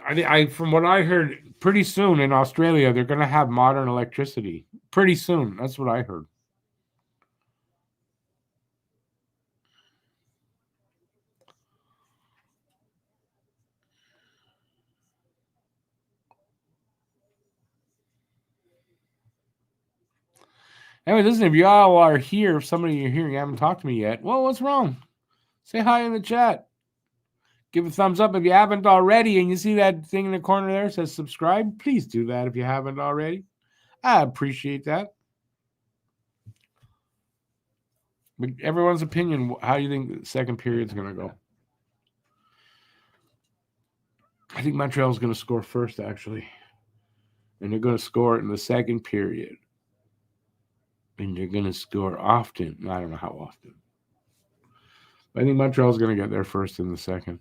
I from what I heard, pretty soon in Australia, they're going to have modern electricity. Pretty soon. That's what I heard. Anyway, listen, if you all are here, if somebody you're here, you haven't talked to me yet, well, what's wrong? Say hi in the chat. Give a thumbs up if you haven't already, and you see that thing in the corner there that says subscribe. Please do that if you haven't already. I appreciate that. But everyone's opinion, how do you think the second period is going to go? I think Montreal is going to score first, actually. And they're going to score in the second period. And they're going to score often. I don't know how often. But I think Montreal is going to get there first in the second.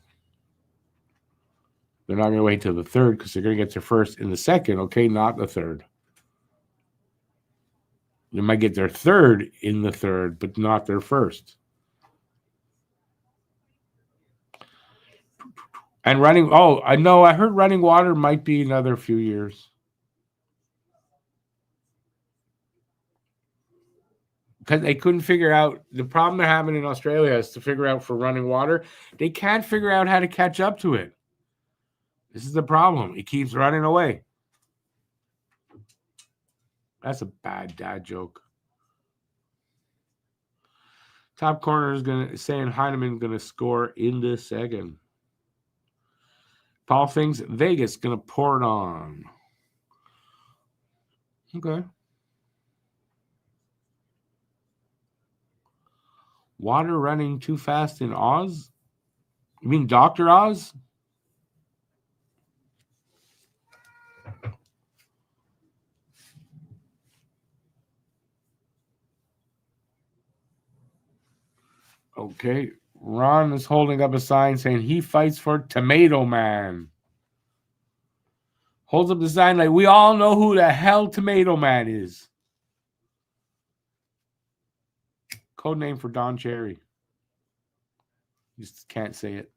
They're not going to wait till the third because they're going to get their first in the second, okay? Not the third. They might get their third in the third, but not their first. And running, I know, I heard running water might be another few years. Because they couldn't figure out, the problem they're having in Australia is to figure out for running water. They can't figure out how to catch up to it. This is the problem. It keeps running away. That's a bad dad joke. Top corner is saying Heineman's going to score in the second. Paul thinks Vegas going to pour it on. Okay. Water running too fast in Oz? You mean Dr. Oz? Okay. Ron is holding up a sign saying he fights for Tomato Man. Holds up the sign like we all know who the hell Tomato Man is. Code name for Don Cherry. Just can't say it.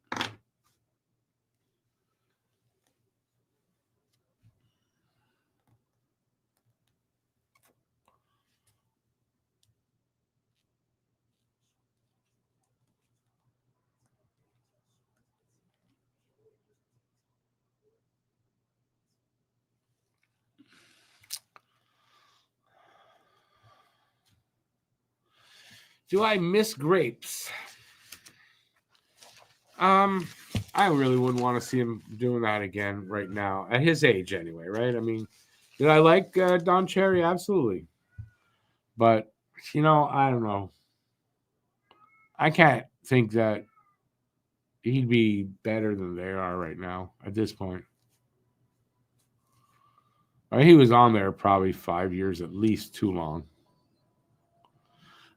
Do I miss grapes? I really wouldn't want to see him doing that again right now at his age, anyway. Right? I mean, did I like Don Cherry? Absolutely, but I don't know. I can't think that he'd be better than they are right now at this point. I mean, he was on there probably 5 years at least too long.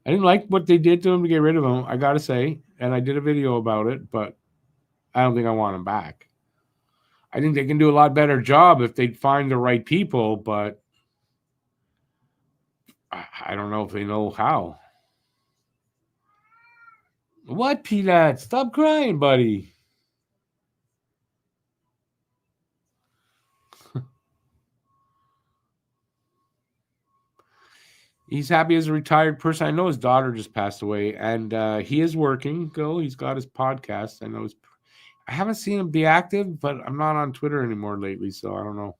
I didn't like what they did to him to get rid of him, I got to say, and I did a video about it, but I don't think I want him back. I think they can do a lot better job if they find the right people, but I don't know if they know how. What, Peanut? Stop crying, buddy. He's happy as a retired person. I know his daughter just passed away, and he is working. He's got his podcast. I haven't seen him be active, but I'm not on Twitter anymore lately, so I don't know.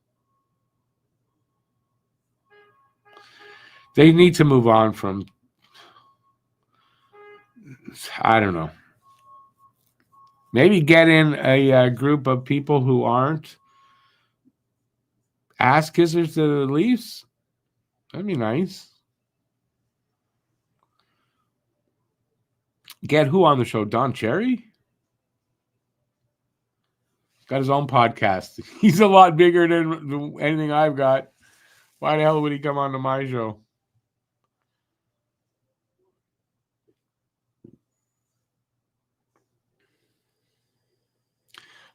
They need to move on from. I don't know. Maybe get in a group of people who aren't ass kissers to the Leafs. That'd be nice. Get who on the show? Don Cherry? Got his own podcast. He's a lot bigger than anything I've got. Why the hell would he come on to my show?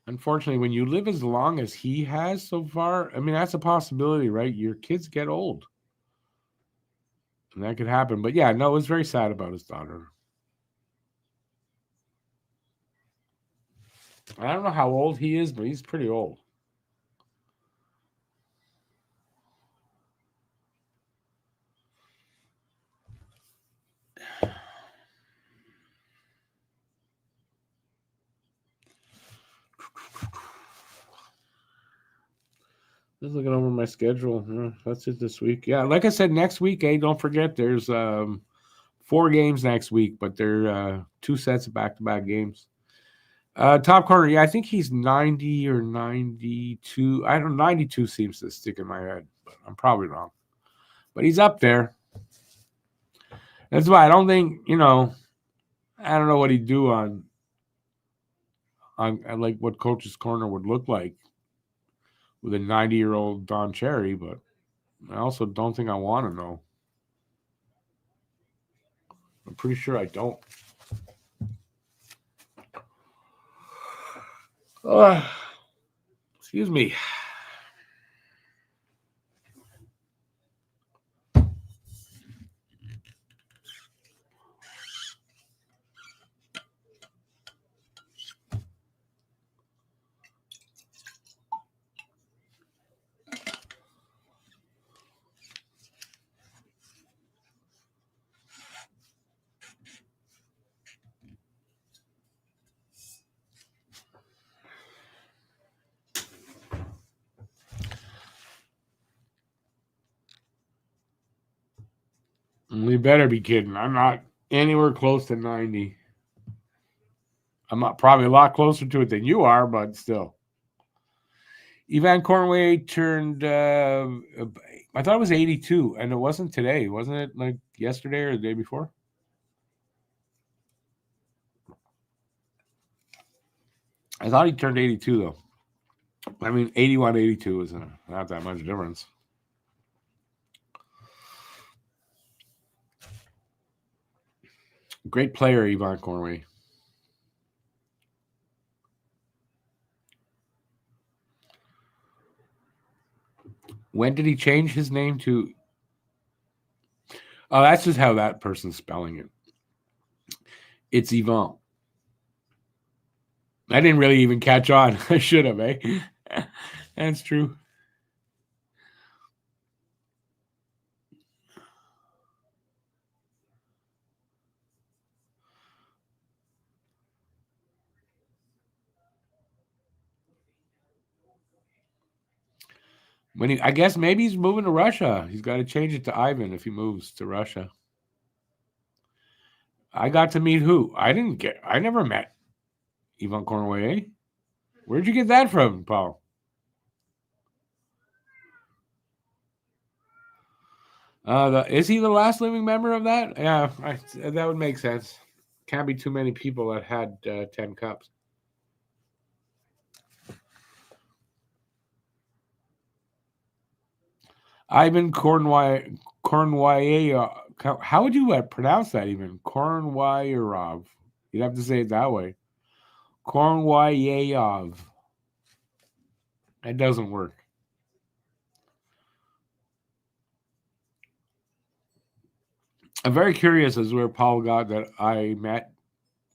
Unfortunately, when you live as long as he has so far, I mean, that's a possibility, right? Your kids get old. And that could happen. But yeah, no, it was very sad about his daughter. I don't know how old he is, but he's pretty old. Just looking over my schedule. That's it this week. Yeah, like I said, next week, don't forget there's 4 games next week, but they're 2 sets of back-to-back games. Top corner, yeah, I think he's 90 or 92. I don't know, 92 seems to stick in my head, but I'm probably wrong. But he's up there. That's why I don't think, I don't know what he'd do on like what Coach's Corner would look like with a 90-year-old Don Cherry, but I also don't think I want to know. I'm pretty sure I don't. Excuse me. You better be kidding. I'm not anywhere close to 90. I'm not probably a lot closer to it than you are, but still. Evan Cornway turned, I thought it was 82, and it wasn't today. Wasn't it like yesterday or the day before? I thought he turned 82, though. I mean, 81, 82 is not that much difference. Great player, Evan Cornway. When did he change his name to? Oh, that's just how that person's spelling it. It's Yvon. I didn't really even catch on. I should have, eh? That's true. I guess maybe he's moving to Russia. He's got to change it to Ivan if he moves to Russia. I got to meet who? I never met Yvonne Cornway. Where'd you get that from, Paul? Is he the last living member of that? Yeah, that would make sense. Can't be too many people that had 10 cups. Ivan Cornway. How would you pronounce that even? Kornwayerov. You'd have to say it that way. Kornwayerov. That doesn't work. I'm very curious as where Paul got that I met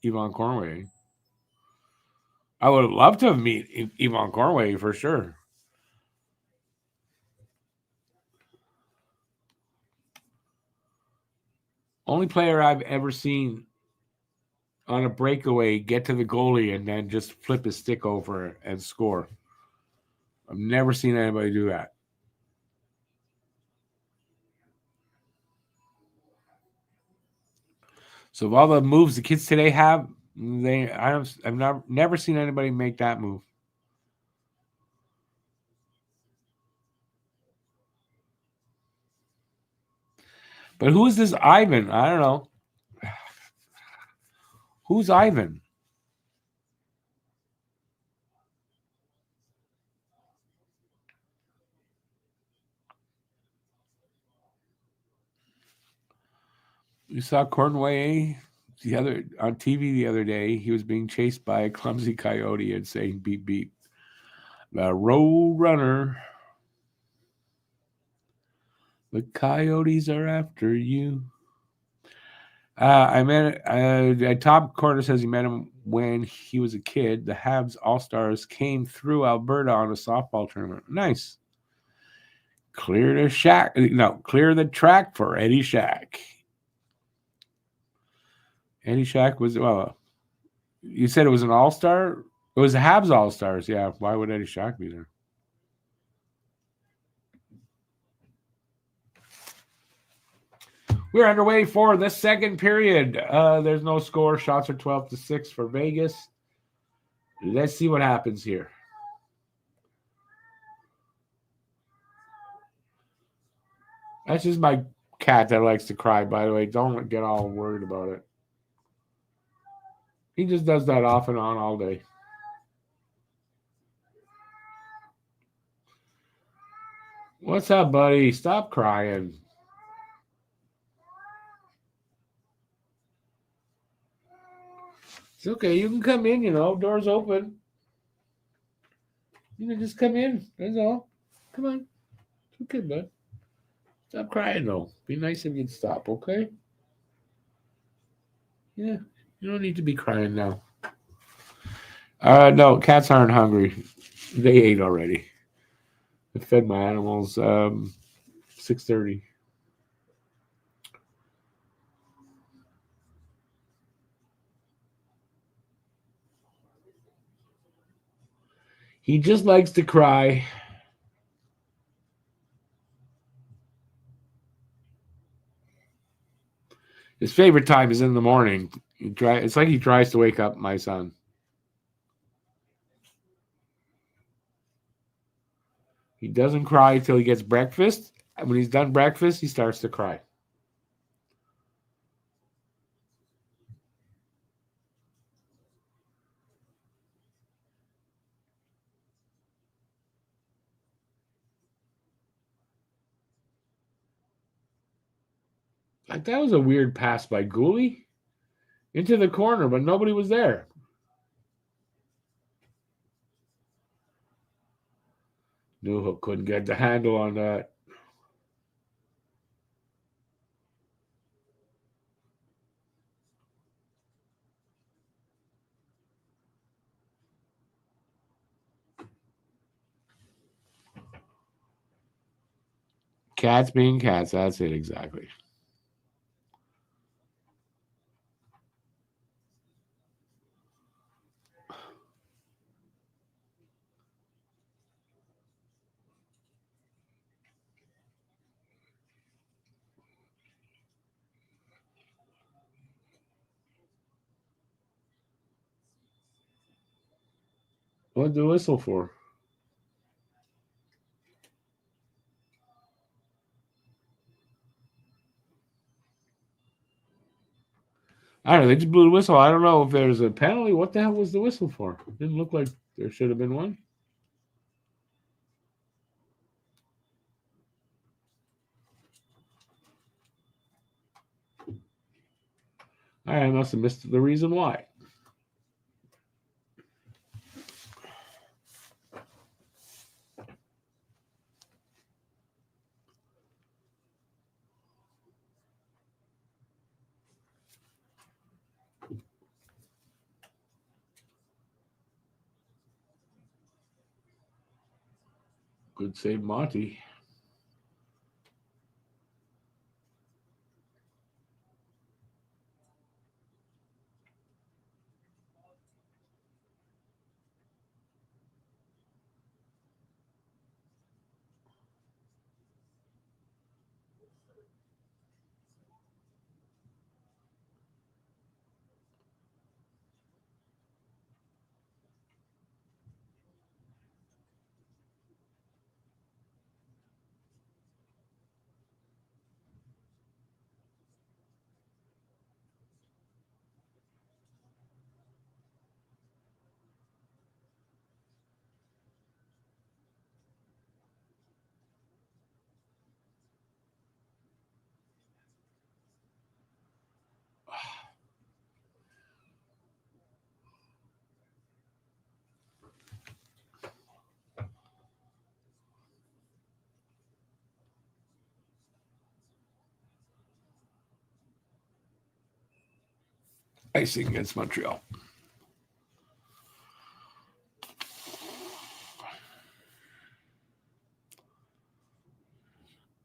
Yvonne Cornway. I would have loved to have met Yvonne Cornway for sure. Only player I've ever seen on a breakaway get to the goalie and then just flip his stick over and score. I've never seen anybody do that. So of all the moves the kids today have, I've never seen anybody make that move. But who is this Ivan? I don't know. Who's Ivan? You saw Cornway on TV the other day. He was being chased by a clumsy coyote and saying beep beep. The road runner. The coyotes are after you. Top Corner says he met him when he was a kid. The Habs All-Stars came through Alberta on a softball tournament. Nice. Clear the track for Eddie Shack. Eddie Shack was, you said it was an All-Star? It was the Habs All-Stars. Yeah, why would Eddie Shack be there? We're underway for the second period. There's no score. Shots are 12-6 for Vegas. Let's see what happens here. That's just my cat that likes to cry, by the way. Don't get all worried about it. He just does that off and on all day. What's up, buddy? Stop crying. It's okay. You can come in, door's open. You can just come in. That's all. Come on. It's okay, bud. Stop crying, though. Be nice if you'd stop, okay? Yeah. You don't need to be crying now. No, cats aren't hungry. They ate already. I fed my animals 6:30. He just likes to cry. His favorite time is in the morning. It's like he tries to wake up my son. He doesn't cry till he gets breakfast. And when he's done breakfast, he starts to cry. Like that was a weird pass by Gooley into the corner, but nobody was there. Newhook couldn't get the handle on that. Cats being cats. That's it exactly. What's the whistle for? I don't know. They just blew the whistle. I don't know if there's a penalty. What the hell was the whistle for? It didn't look like there should have been one. I must have missed the reason why. Good save, Monty. Icing against Montreal.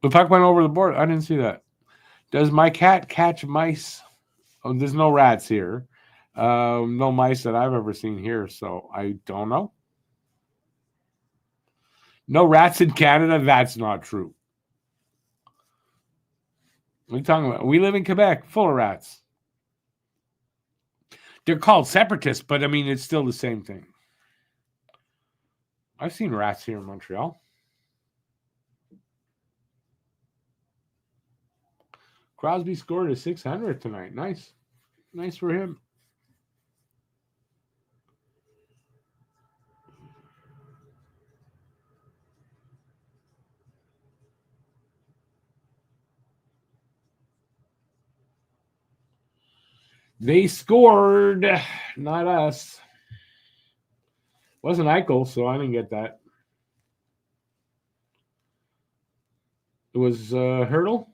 The puck went over the board. I didn't see that. Does my cat catch mice? Oh, there's no rats here. No mice that I've ever seen here, so I don't know. No rats in Canada? That's not true. What are you talking about? We live in Quebec, full of rats. They're called separatists, but I mean, it's still the same thing. I've seen rats here in Montreal. Crosby scored a 600 tonight. Nice. Nice for him. They scored, not us. Wasn't Eichel, so I didn't get that. It was Hurdle.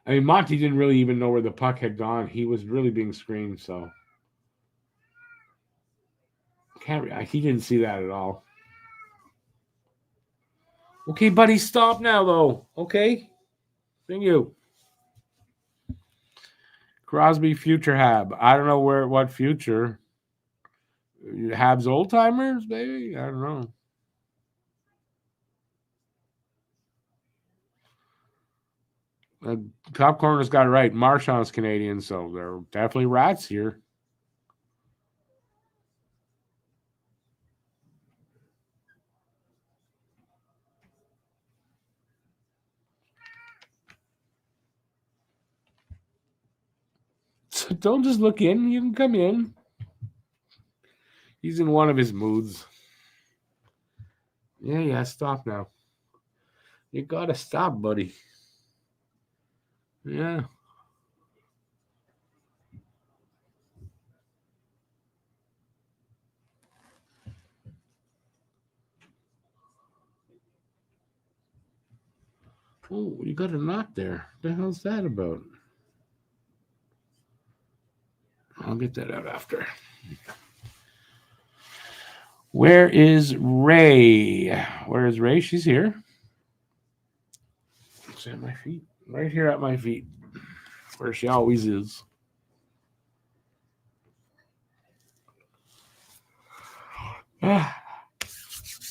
I mean, Monty didn't really even know where the puck had gone. He was really being screened, so he didn't see that at all. Okay, buddy, stop now, though. Okay, thank you. Crosby, future Hab. I don't know what future. Habs old timers, baby. I don't know. Top corner's got it right. Marchand's Canadian, so there are definitely rats here. So don't just look in. You can come in. He's in one of his moods. Yeah, stop now. You gotta stop, buddy. Yeah. Oh, you got a knot there. What the hell's that about? I'll get that out after. Where is Ray? Where is Ray? She's here. It's at my feet. Right here at my feet. Where she always is.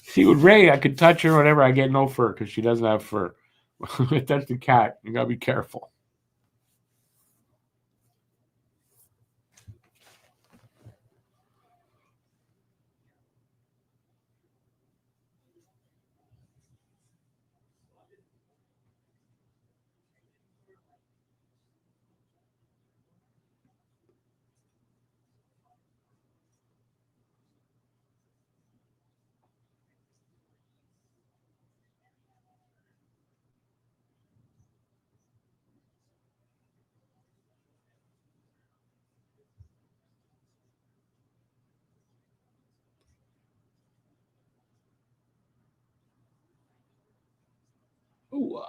See, with Ray, I could touch her whatever. I get no fur because she doesn't have fur. That's the cat. You gotta be careful. Ooh,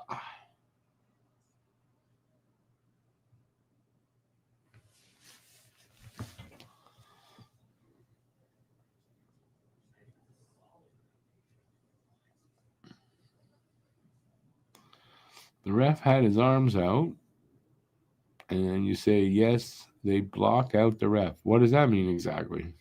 The ref had his arms out, and you say, yes, they block out the ref. What does that mean exactly?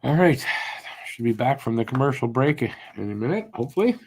All right. Should be back from the commercial break in a minute, hopefully.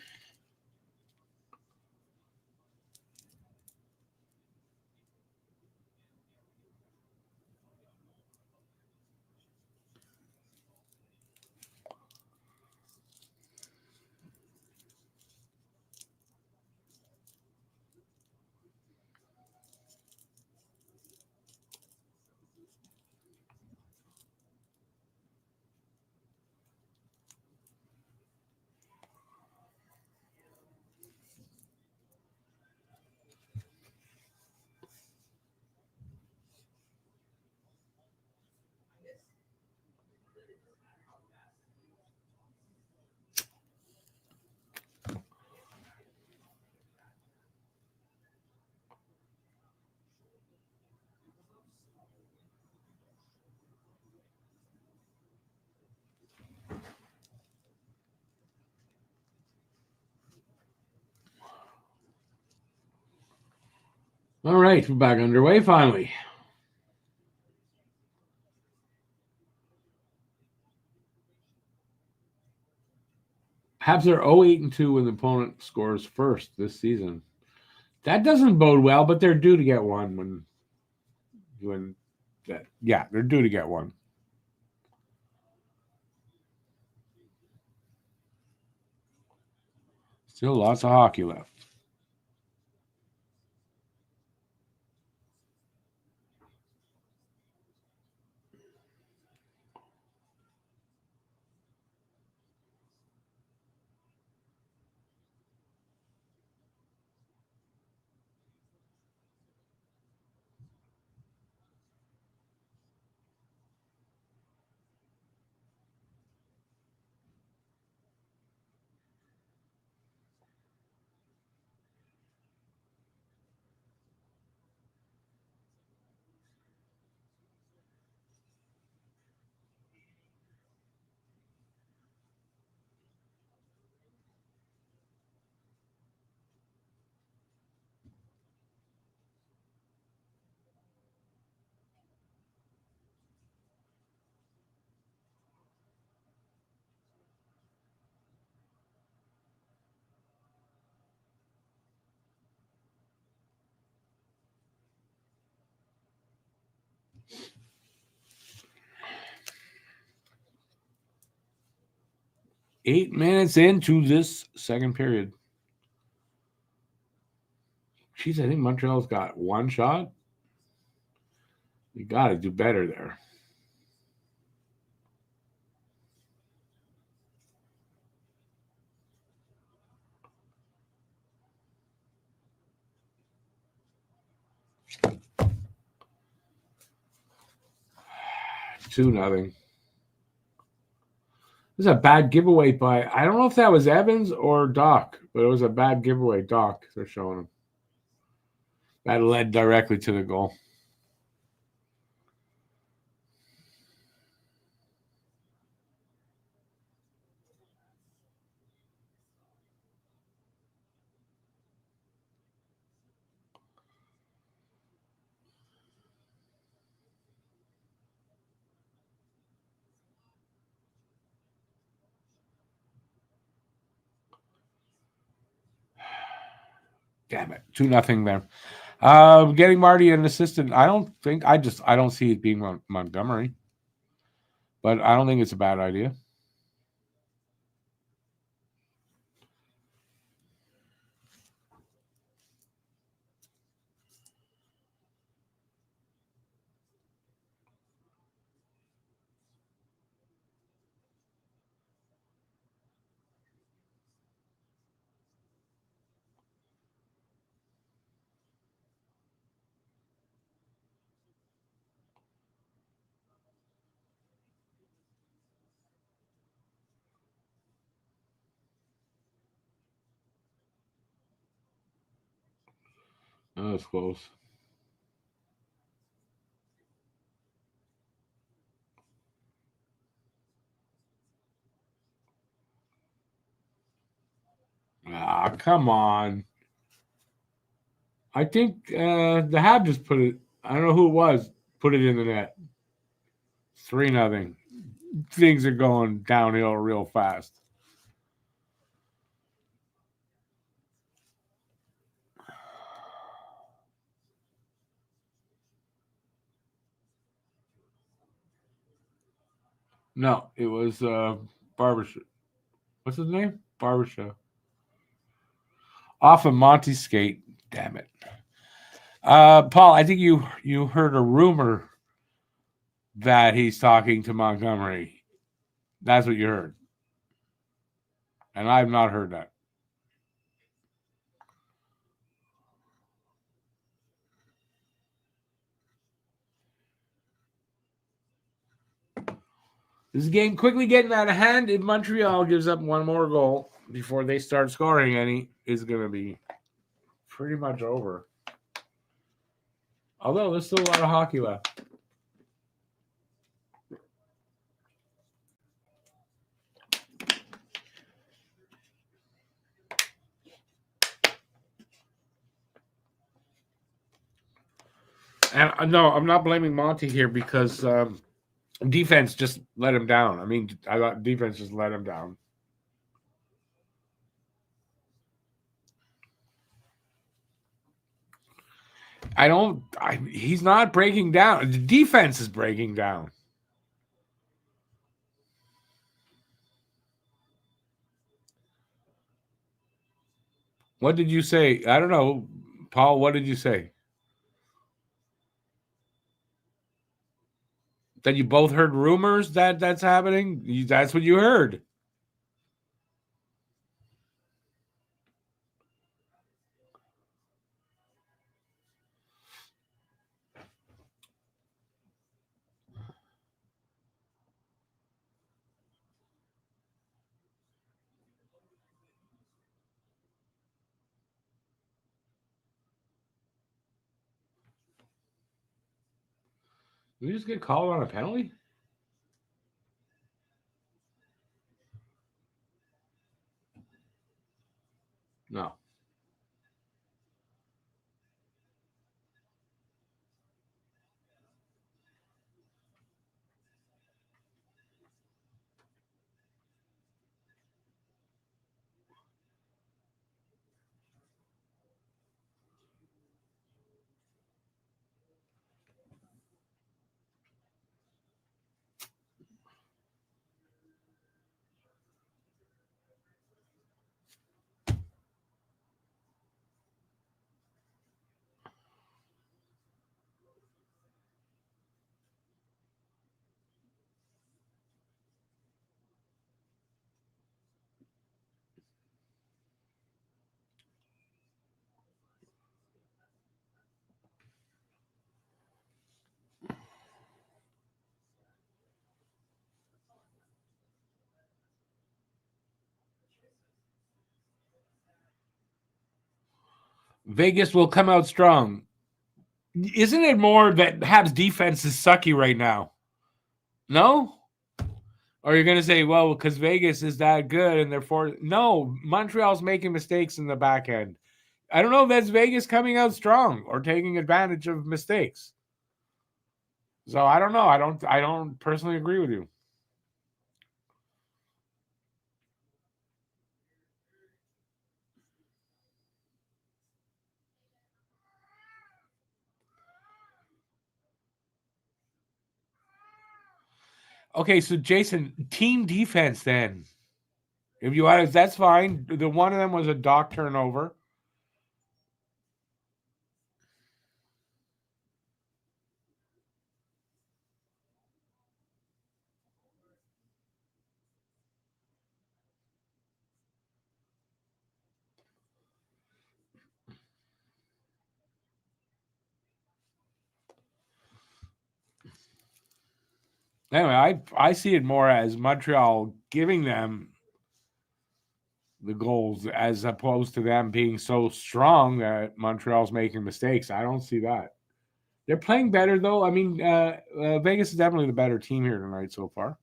All right, we're back underway finally. Habs are 0-8-2 when the opponent scores first this season. That doesn't bode well, but they're due to get one when that. Yeah, they're due to get one. Still lots of hockey left. Eight minutes into this second period. Jeez, I think Montreal's got one shot. You got to do better there. Two nothing. This is a bad giveaway by, I don't know if that was Evans or Doc, but it was a bad giveaway. Doc, they're showing him. That led directly to the goal. Damn it. 2-0 there. Getting Marty an assistant. I don't see it being Montgomery. But I don't think it's a bad idea. That was close. Ah, come on. I think the Habs just put it. I don't know who it was. Put it in the net. 3-0. Things are going downhill real fast. No, it was Barbershop. What's his name? Barbershop. Off of Monty's skate. Damn it. Paul, I think you heard a rumor that he's talking to Montgomery. That's what you heard. And I've not heard that. This game quickly getting out of hand. If Montreal gives up one more goal before they start scoring any, is going to be pretty much over. Although there's still a lot of hockey left. And no, I'm not blaming Monty here because defense just let him down. I mean, I thought defense just let him down. He's not breaking down. The defense is breaking down. What did you say? I don't know. Paul, what did you say? That you both heard rumors that that's happening? That's what you heard. Did we just get called on a penalty? No. Vegas will come out strong. Isn't it more that Habs defense is sucky right now? No? Or you're going to say, well, because Vegas is that good and therefore. No, Montreal's making mistakes in the back end. I don't know if that's Vegas coming out strong or taking advantage of mistakes. So I don't know. I don't personally agree with you. Okay, so Jason, team defense then. If you want, that's fine. The one of them was a dock turnover. Anyway, I see it more as Montreal giving them the goals as opposed to them being so strong that Montreal's making mistakes. I don't see that. They're playing better though. I mean, Vegas is definitely the better team here tonight so far.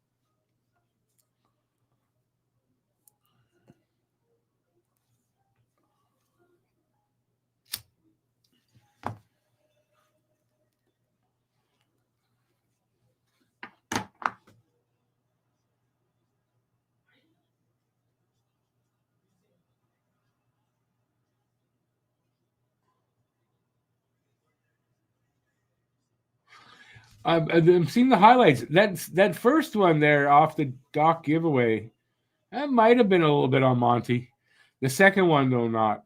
I'm seeing the highlights. That first one there off the dock giveaway. That might have been a little bit on Monty. The second one though, not.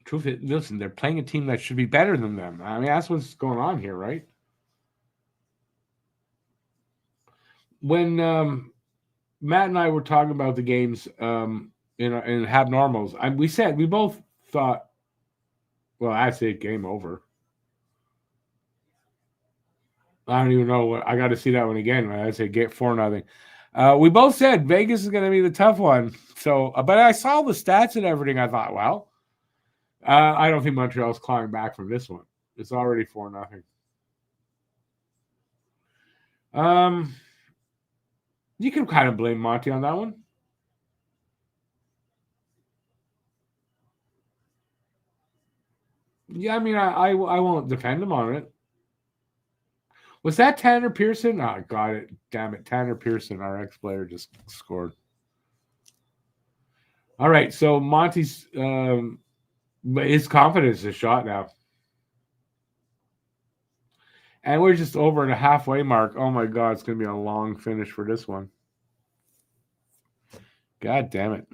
Truth is, listen, they're playing a team that should be better than them. I mean, that's what's going on here, right? When Matt and I were talking about the games in Hab Normals, we said we both thought, well, I'd say game over. I don't even know what I got to see that one again. I'd say get 4-0. We both said Vegas is going to be the tough one. So, but I saw the stats and everything. I thought, well, I don't think Montreal's clawing back from this one. It's already 4-0. Um, you can kind of blame Monty on that one. Yeah, I mean, I won't defend him on it. Was that Tanner Pearson? Oh, got it. Damn it. Tanner Pearson, our ex-player, just scored. All right. So Monty's his confidence is shot now. And we're just over the halfway mark. Oh my God, it's gonna be a long finish for this one. God damn it.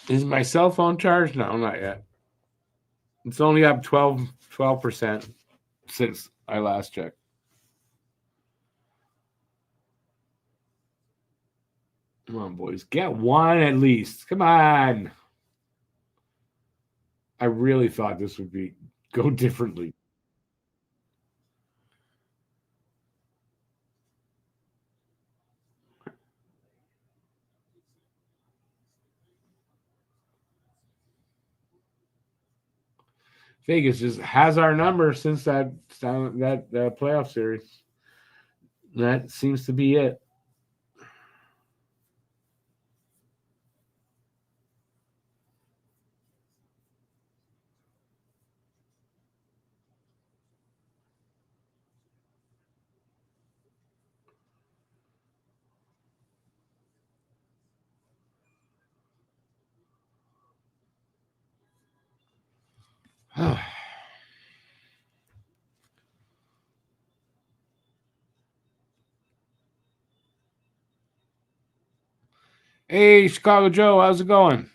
Is my cell phone charged? No, not yet. It's only up 12% since I last checked. Come on, boys. Get one at least. Come on. I really thought this would be go differently. Vegas just has our number since that playoff series. That seems to be it. Hey, Chicago Joe, how's it going?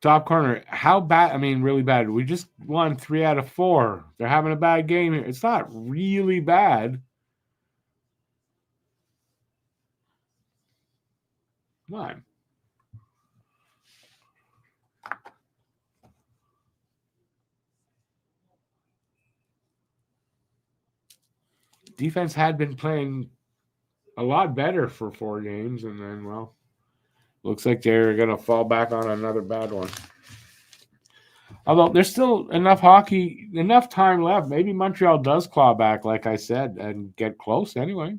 Top corner, how bad? I mean, really bad. We just won 3 out of 4. They're having a bad game here. It's not really bad. Come on. Defense had been playing a lot better for 4 games, and then, well, looks like they're going to fall back on another bad one. Although there's still enough time left. Maybe Montreal does claw back, like I said, and get close anyway.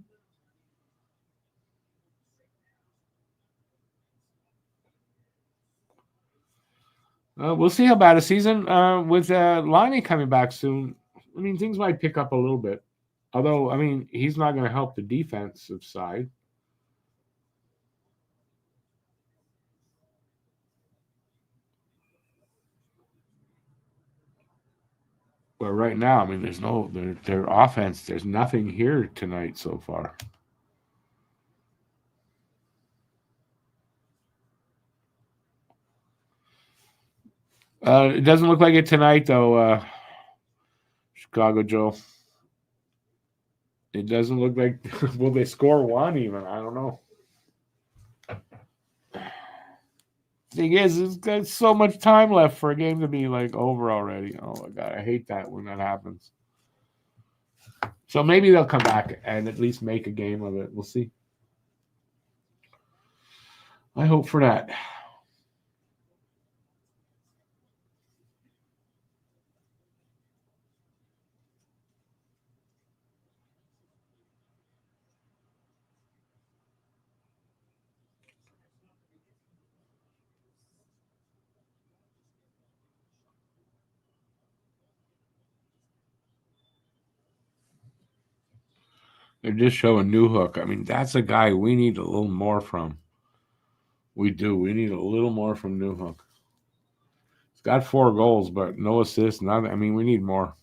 We'll see how bad a season with Lonnie coming back soon. I mean, things might pick up a little bit. Although, I mean, he's not going to help the defensive side. But right now, I mean, there's no their offense. There's nothing here tonight so far. It doesn't look like it tonight, though. Chicago Joe. It doesn't look like. Will they score one even? I don't know. Thing is, there's so much time left for a game to be like over already. Oh my god, I hate that when that happens. So maybe they'll come back and at least make a game of it. We'll see. I hope for that. They're just showing New Hook. I mean, that's a guy we need a little more from. We do. We need a little more from New Hook. He's got 4 goals, but no assists. Nothing. I mean, we need more.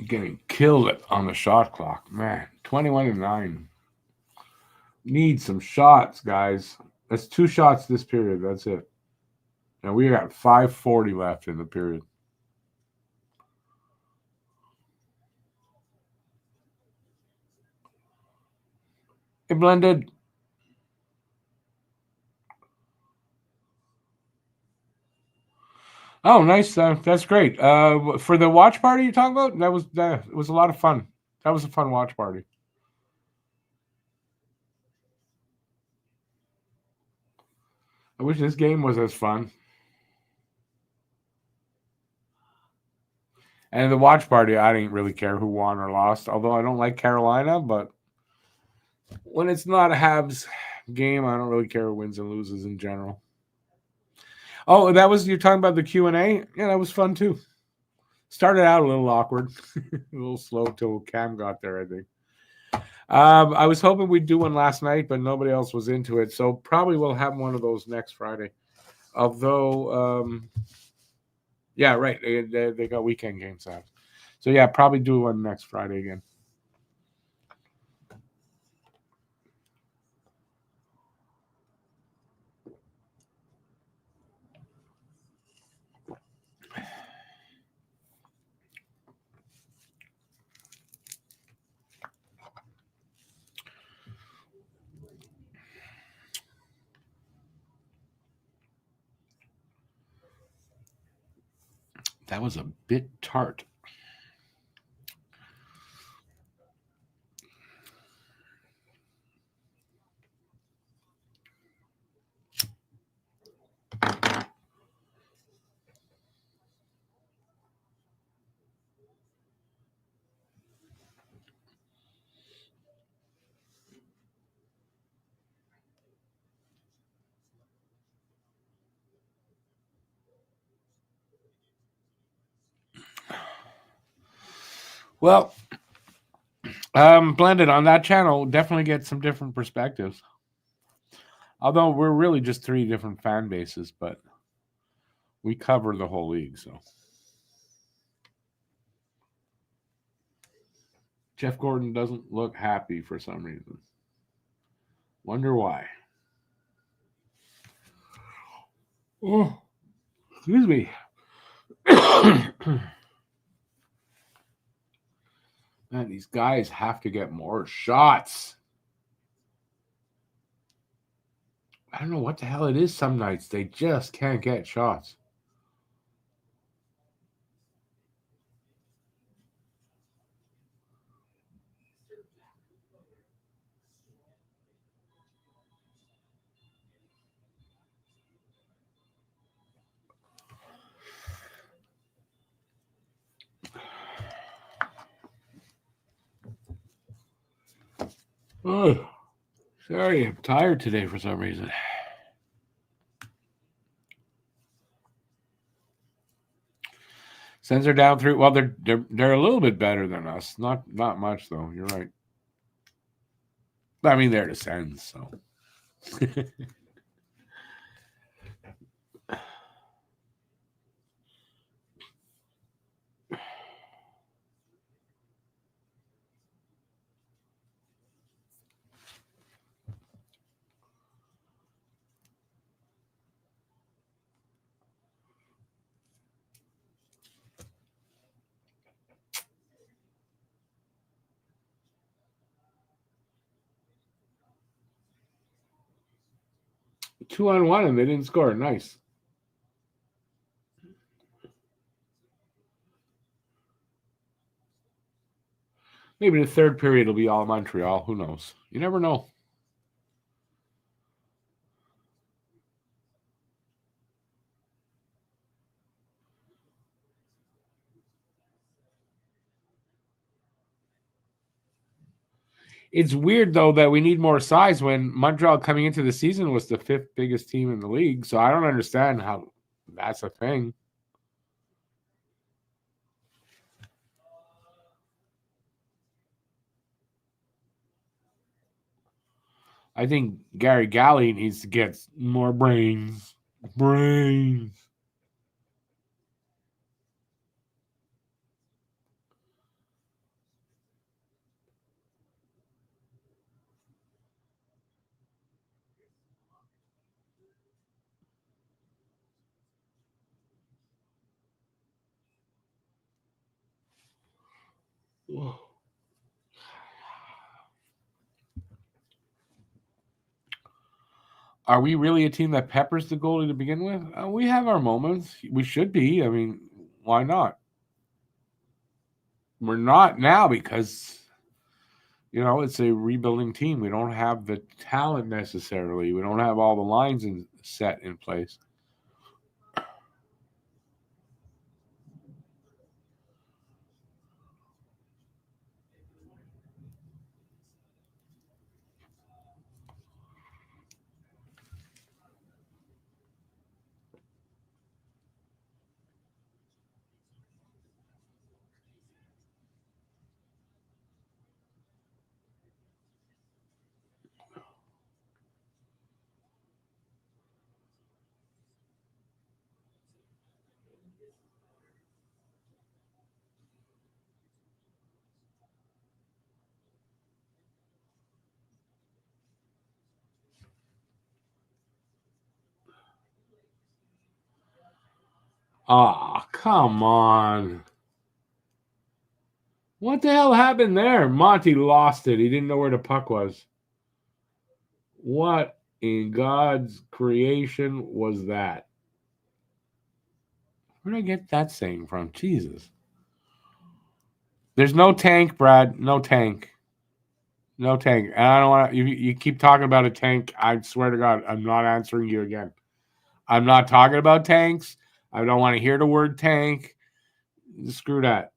Getting killed on the shot clock. Man, 21-9. Need some shots, guys. That's 2 shots this period. That's it. And we got 5:40 left in the period. It blended. Oh, nice. That's great. For the watch party you're talking about, it was a lot of fun. That was a fun watch party. I wish this game was as fun. And the watch party, I didn't really care who won or lost. Although I don't like Carolina, but when it's not a Habs game, I don't really care who wins and loses in general. Oh, you're talking about the Q&A? Yeah, that was fun too. Started out a little awkward, a little slow till Cam got there, I think. I was hoping we'd do one last night, but nobody else was into it. So probably we'll have one of those next Friday. Although, yeah, right. They got weekend games out. So yeah, probably do one next Friday again. That was a bit tart. Well, blended on that channel definitely get some different perspectives. Although we're really just three different fan bases, but we cover the whole league. So Jeff Gordon doesn't look happy for some reason. Wonder why. Oh, excuse me. Man, these guys have to get more shots. I don't know what the hell it is some nights. They just can't get shots. Oh, sorry, I'm tired today for some reason. Sens are down 3. Well, they're a little bit better than us. Not much though. You're right. I mean, they're the Sens, so. 2-on-1 and they didn't score. Nice. Maybe the third period will be all Montreal. Who knows? You never know. It's weird though that we need more size when Montreal coming into the season was the 5th biggest team in the league. So I don't understand how that's a thing. I think Gary Galley needs to get more brains. Brains. Are we really a team that peppers the goalie to begin with? We have our moments. We should be. I mean, why not? We're not now because it's a rebuilding team. We don't have the talent necessarily. We don't have all the lines set in place. Oh, come on. What the hell happened there? Monty lost it. He didn't know where the puck was. What in God's creation was that? Where did I get that saying from? Jesus. There's no tank, Brad. No tank. No tank. And I don't want you keep talking about a tank. I swear to God, I'm not answering you again. I'm not talking about tanks. I don't want to hear the word tank. Screw that.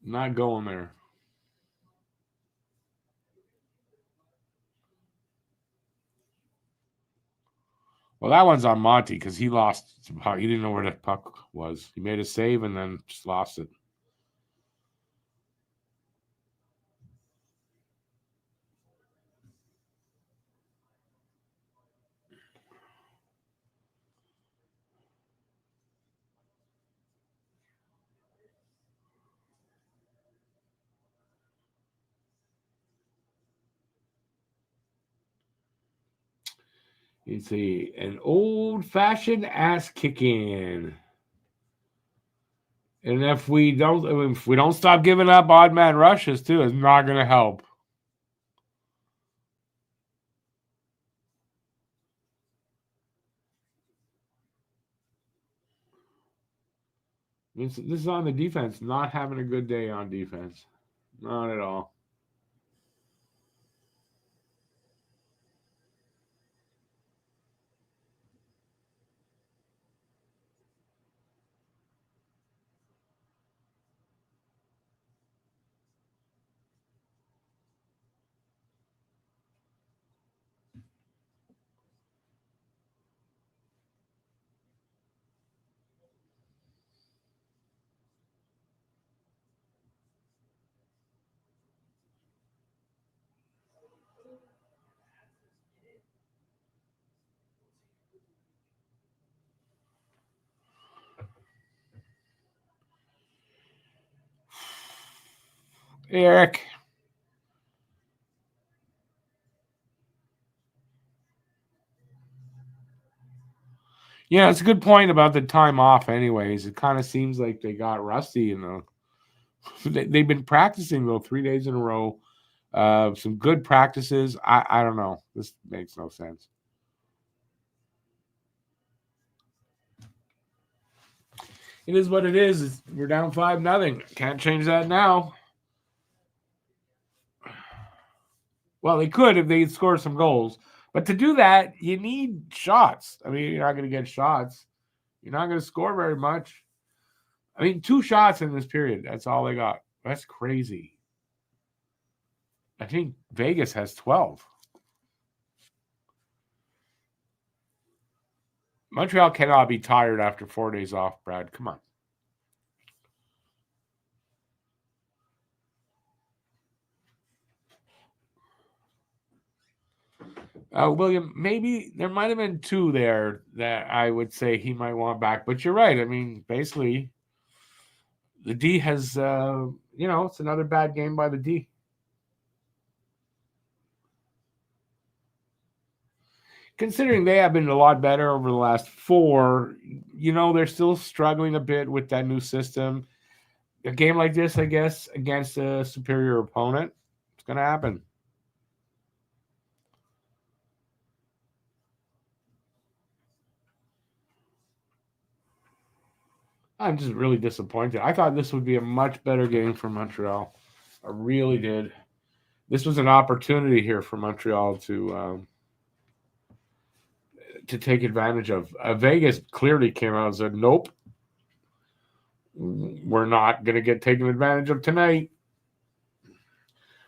Not going there. Well, that one's on Monty because he lost. He didn't know where the puck was. He made a save and then just lost it. You see, an old-fashioned ass kicking. And if we don't stop giving up odd man rushes too, it's not going to help. This is on the defense, not having a good day on defense. Not at all. Eric. Yeah, it's a good point about the time off anyways. It kind of seems like they got rusty, they've been practicing though 3 days in a row. Some good practices. I don't know. This makes no sense. It is what it is. We're down 5-0. Can't change that now. Well, they could if they score some goals. But to do that, you need shots. I mean, you're not going to get shots. You're not going to score very much. I mean, 2 shots in this period. That's all they got. That's crazy. I think Vegas has 12. Montreal cannot be tired after 4 days off, Brad. Come on. William, maybe there might have been 2 there that I would say he might want back. But you're right. I mean, basically, the D has, it's another bad game by the D. Considering they have been a lot better over the last 4, they're still struggling a bit with that new system. A game like this, I guess, against a superior opponent, it's going to happen. I'm just really disappointed. I thought this would be a much better game for Montreal. I really did. This was an opportunity here for Montreal to take advantage of. Vegas clearly came out and said, "Nope, we're not going to get taken advantage of tonight.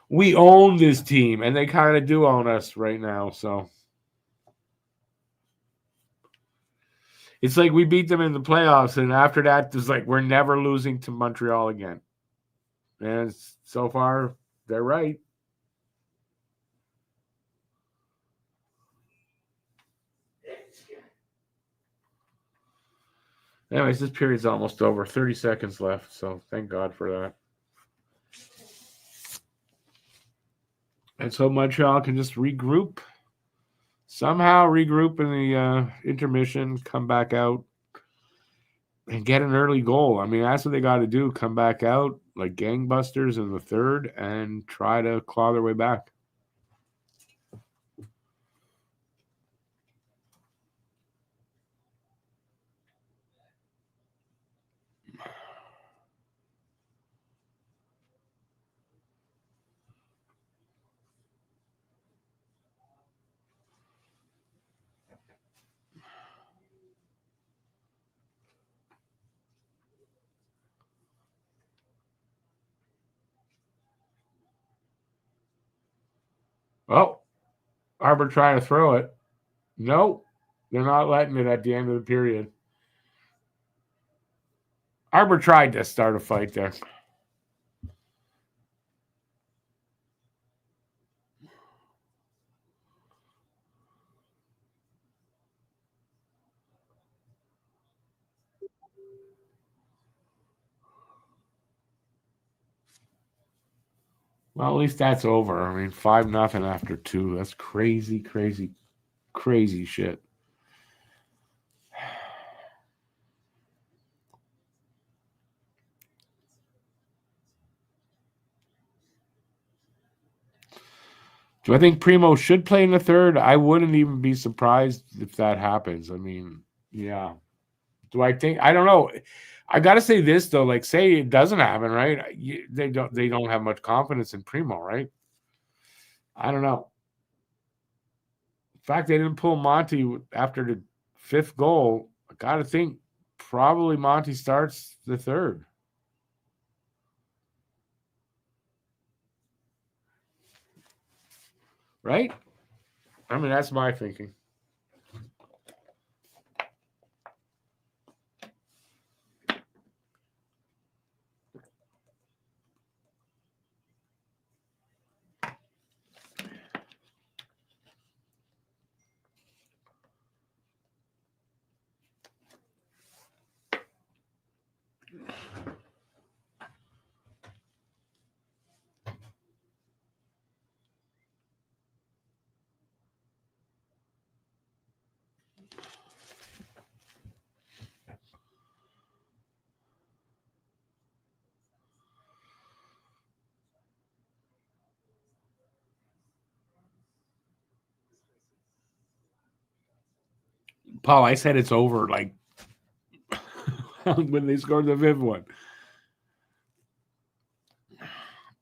We own this team," and they kind of do own us right now. So it's like we beat them in the playoffs, and after that, it's like we're never losing to Montreal again. And so far, they're right. Anyways, this period's almost over. 30 seconds left, so thank God for that. And so Montreal can just regroup. Somehow regroup in the intermission, come back out, and get an early goal. I mean, that's what they got to do. Come back out like gangbusters in the third and try to claw their way back. Oh, Arbor trying to throw it. No, they're not letting it at the end of the period. Arbor tried to start a fight there. Well, at least that's over. I mean, 5-0 after 2. That's crazy, crazy, crazy shit. Do I think Primo should play in the third? I wouldn't even be surprised if that happens. I mean, yeah. Do I think? I don't know. I got to say this though. Like, say it doesn't happen, right? They don't have much confidence in Primo, right? I don't know. In fact, they didn't pull Monty after the 5th goal. I got to think probably Monty starts the third. Right? I mean, that's my thinking. Paul, I said it's over like when they scored the 5th one.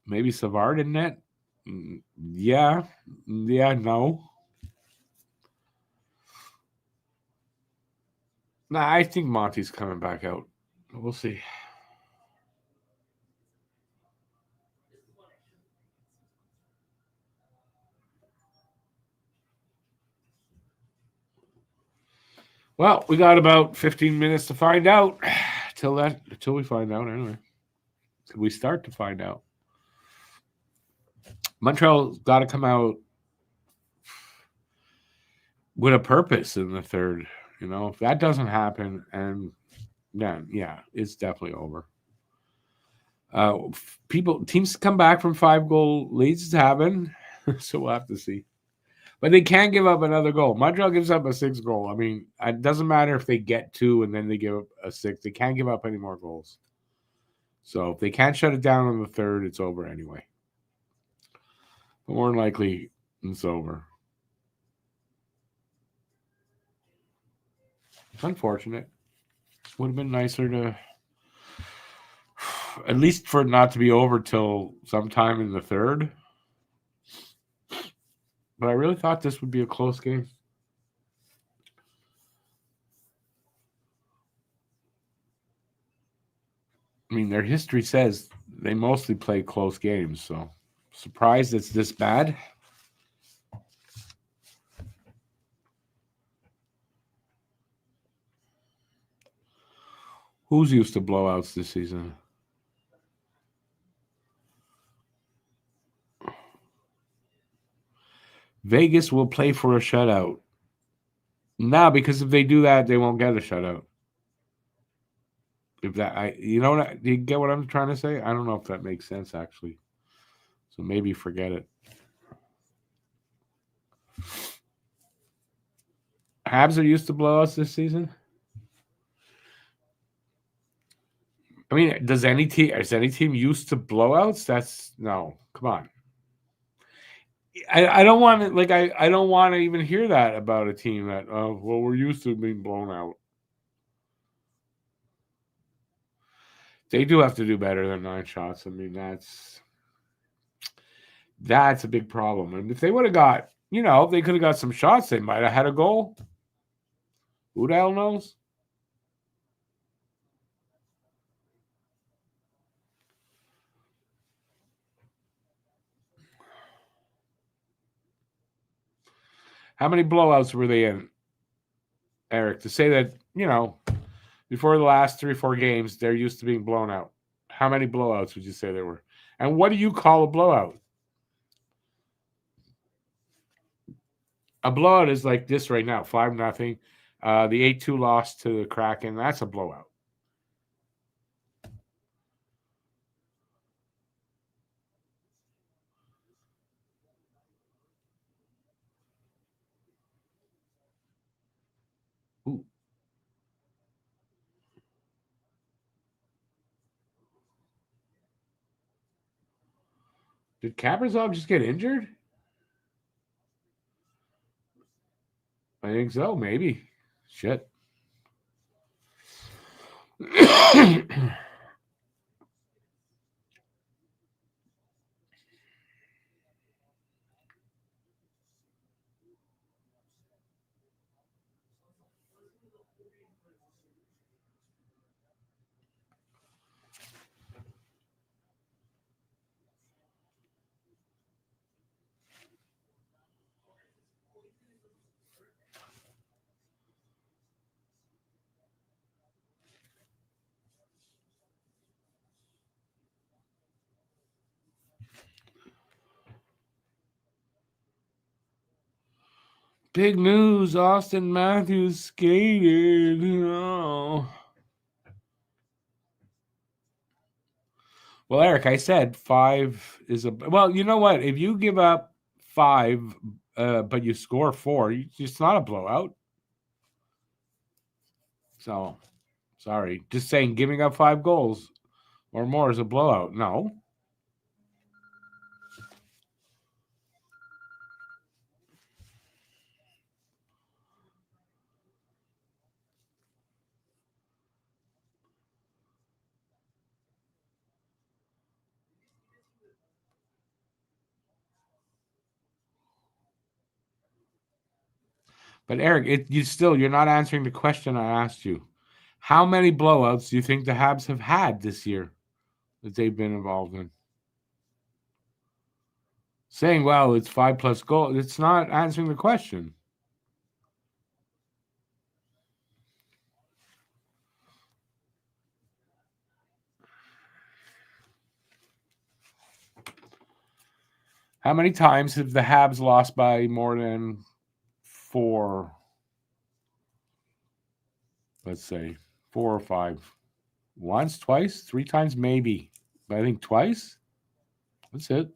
Maybe Savard in net? Yeah. Yeah, no. Nah, I think Monty's coming back out. We'll see. Well, we got about 15 minutes to find out. Until we find out, anyway. We start to find out. Montreal's got to come out with a purpose in the third. You know, if that doesn't happen, and then yeah, it's definitely over. Teams come back from 5-goal leads. It's happened, so we'll have to see. But they can't give up another goal. Montreal gives up a 6th goal. I mean, it doesn't matter if they get 2 and then they give up a 6. They can't give up any more goals. So if they can't shut it down on the third, it's over anyway. But more than likely, it's over. It's unfortunate. Would have been nicer to, at least for it not to be over till sometime in the third. But I really thought this would be a close game. I mean, their history says they mostly play close games, so surprised it's this bad. Who's used to blowouts this season? Vegas will play for a shutout. Nah, because if they do that, they won't get a shutout. If that, you know what, do you get what I'm trying to say? I don't know if that makes sense actually. So maybe forget it. Habs are used to blowouts this season. I mean, is any team used to blowouts? That's no. Come on. I don't want to I don't want to even hear that about a team that well, we're used to being blown out. They do have to do better than 9 shots. I mean, that's a big problem. And if they would have got, they could have got some shots, they might have had a goal. Who the hell knows? How many blowouts were they in, Eric? To say that, before the last 3 or 4 games, they're used to being blown out. How many blowouts would you say there were? And what do you call a blowout? A blowout is like this right now, 5-0. The 8-2 loss to the Kraken, that's a blowout. Ooh. Did Kaprizov just get injured? I think so, maybe. Shit. Big news, Austin Matthews skated. Oh. Well, Eric, I said 5 is a... Well, you know what? If you give up 5, but you score 4, it's not a blowout. So, sorry. Just saying giving up 5 goals or more is a blowout. No. But Eric, you're not answering the question I asked you. How many blowouts do you think the Habs have had this year that they've been involved in? Saying, well, it's 5+ goals, it's not answering the question. How many times have the Habs lost by more than 4? Let's say 4 or 5. Once, twice, 3 times, maybe. But I think twice. That's it.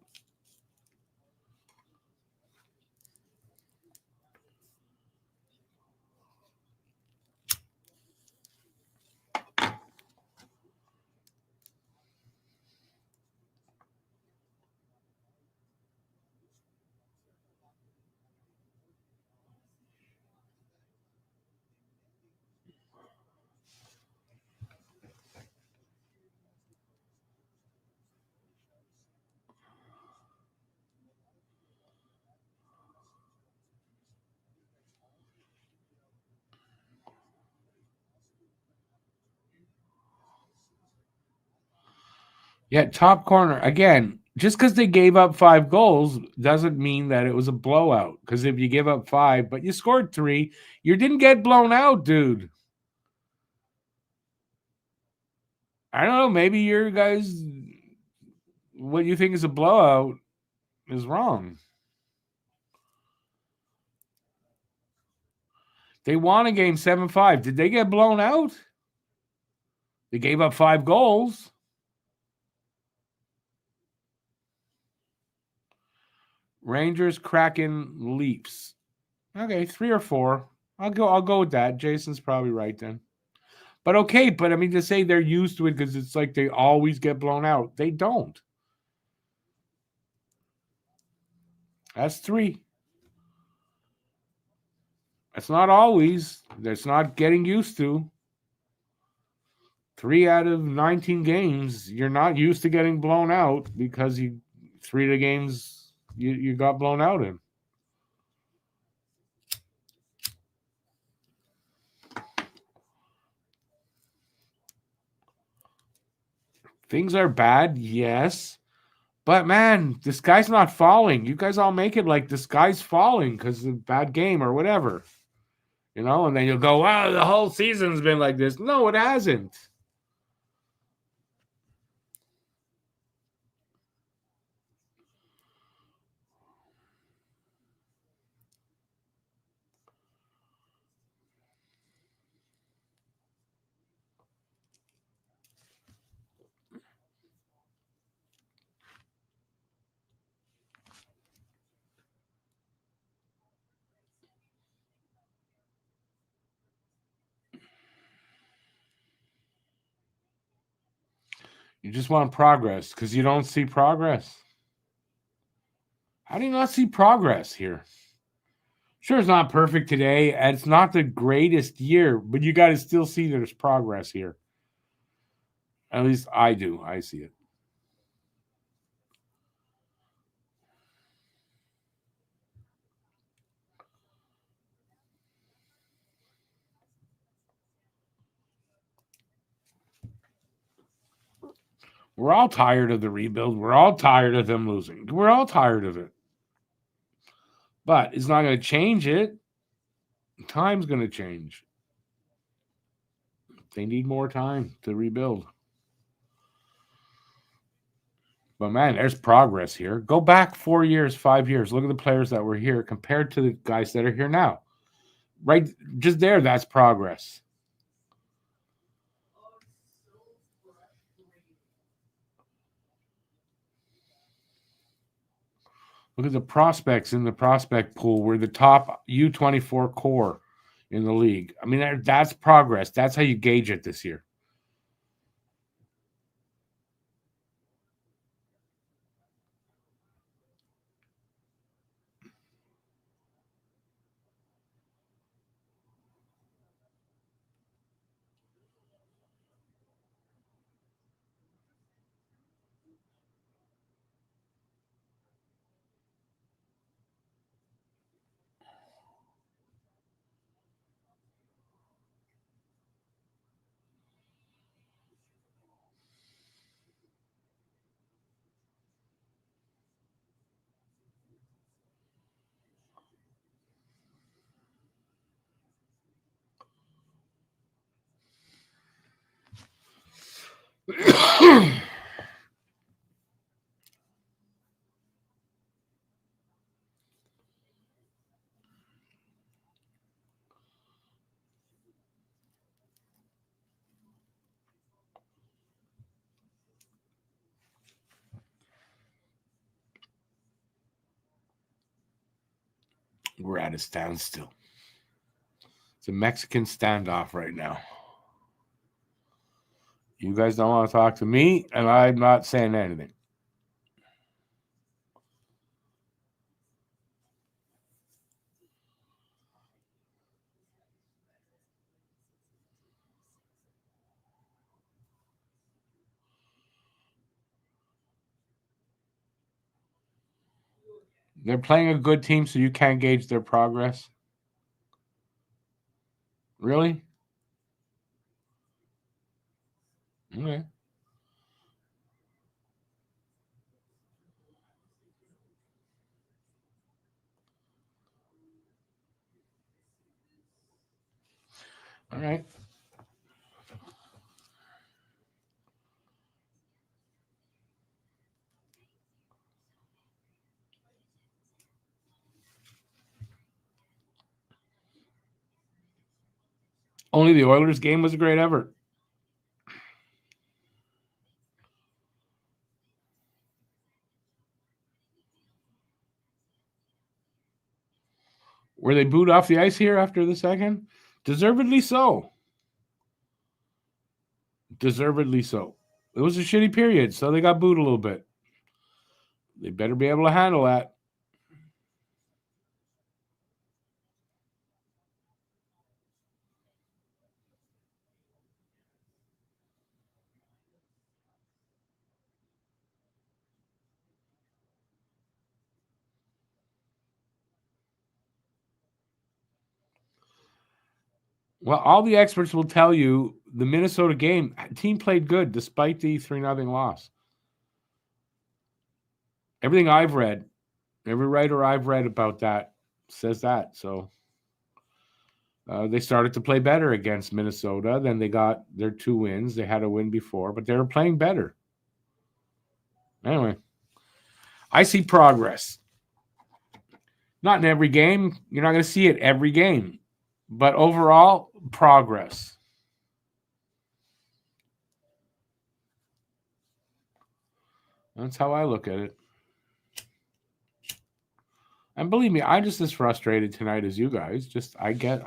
Yeah, top corner. Again, just because they gave up 5 goals doesn't mean that it was a blowout. Because if you give up 5, but you scored 3, you didn't get blown out, dude. I don't know. Maybe your guys, what you think is a blowout is wrong. They won a game 7-5. Did they get blown out? They gave up 5 goals. Rangers, Kraken, Leafs. Okay, 3 or 4. I'll go with that. Jason's probably right then. But okay, but I mean to say they're used to it because it's like they always get blown out. They don't. That's 3. That's not always. That's not getting used to. 3 out of 19 games, you're not used to getting blown out because 3 of the games you got blown out in. Things are bad, yes. But man, the sky's not falling. You guys all make it like the sky's falling because of a bad game or whatever. And then you'll go, wow, the whole season's been like this. No, it hasn't. You just want progress because you don't see progress. How do you not see progress here? Sure, it's not perfect today, and it's not the greatest year, but you got to still see there's progress here. At least I do. I see it. We're all tired of the rebuild. We're all tired of them losing. We're all tired of it. But it's not going to change it. Time's going to change. They need more time to rebuild. But man, there's progress here. Go back 4 years, 5 years. Look at the players that were here compared to the guys that are here now. Right, just there, that's progress. Look at the prospects in the prospect pool. We're the top U24 core in the league. I mean, that's progress. That's how you gauge it this year. We're at a standstill. It's a Mexican standoff right now. You guys don't want to talk to me, and I'm not saying anything. They're playing a good team, so you can't gauge their progress. Really? Okay. All right. Only the Oilers game was a great effort. Were they booed off the ice here after the second? Deservedly so. Deservedly so. It was a shitty period, so they got booed a little bit. They better be able to handle that. Well, all the experts will tell you the Minnesota game team played good despite the 3-0 loss. Everything I've read, every writer I've read about that says that. So they started to play better against Minnesota. Then they got their 2 wins. They had a win before, but they were playing better. Anyway, I see progress. Not in every game. You're not going to see it every game. But overall, progress. That's how I look at it. And believe me, I'm just as frustrated tonight as you guys. Just I get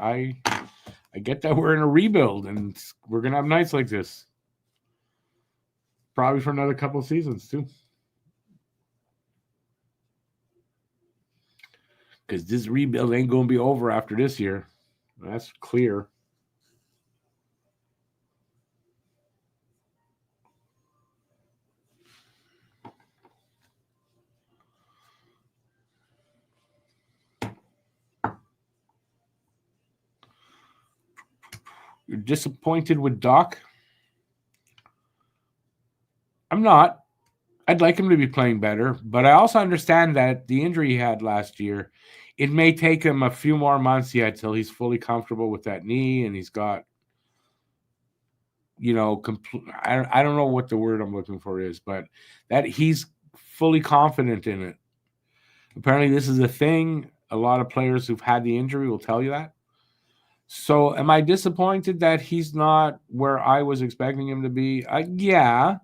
that we're in a rebuild and we're gonna have nights like this. Probably for another couple of seasons too. Because this rebuild ain't gonna be over after this year. That's clear. You're disappointed with Doc? I'm not. I'd like him to be playing better, but I also understand that the injury he had last year, it may take him a few more months yet till he's fully comfortable with that knee and he's got, I don't know what the word I'm looking for is, but that he's fully confident in it. Apparently, this is a thing. A lot of players who've had the injury will tell you that. So, am I disappointed that he's not where I was expecting him to be? Yeah,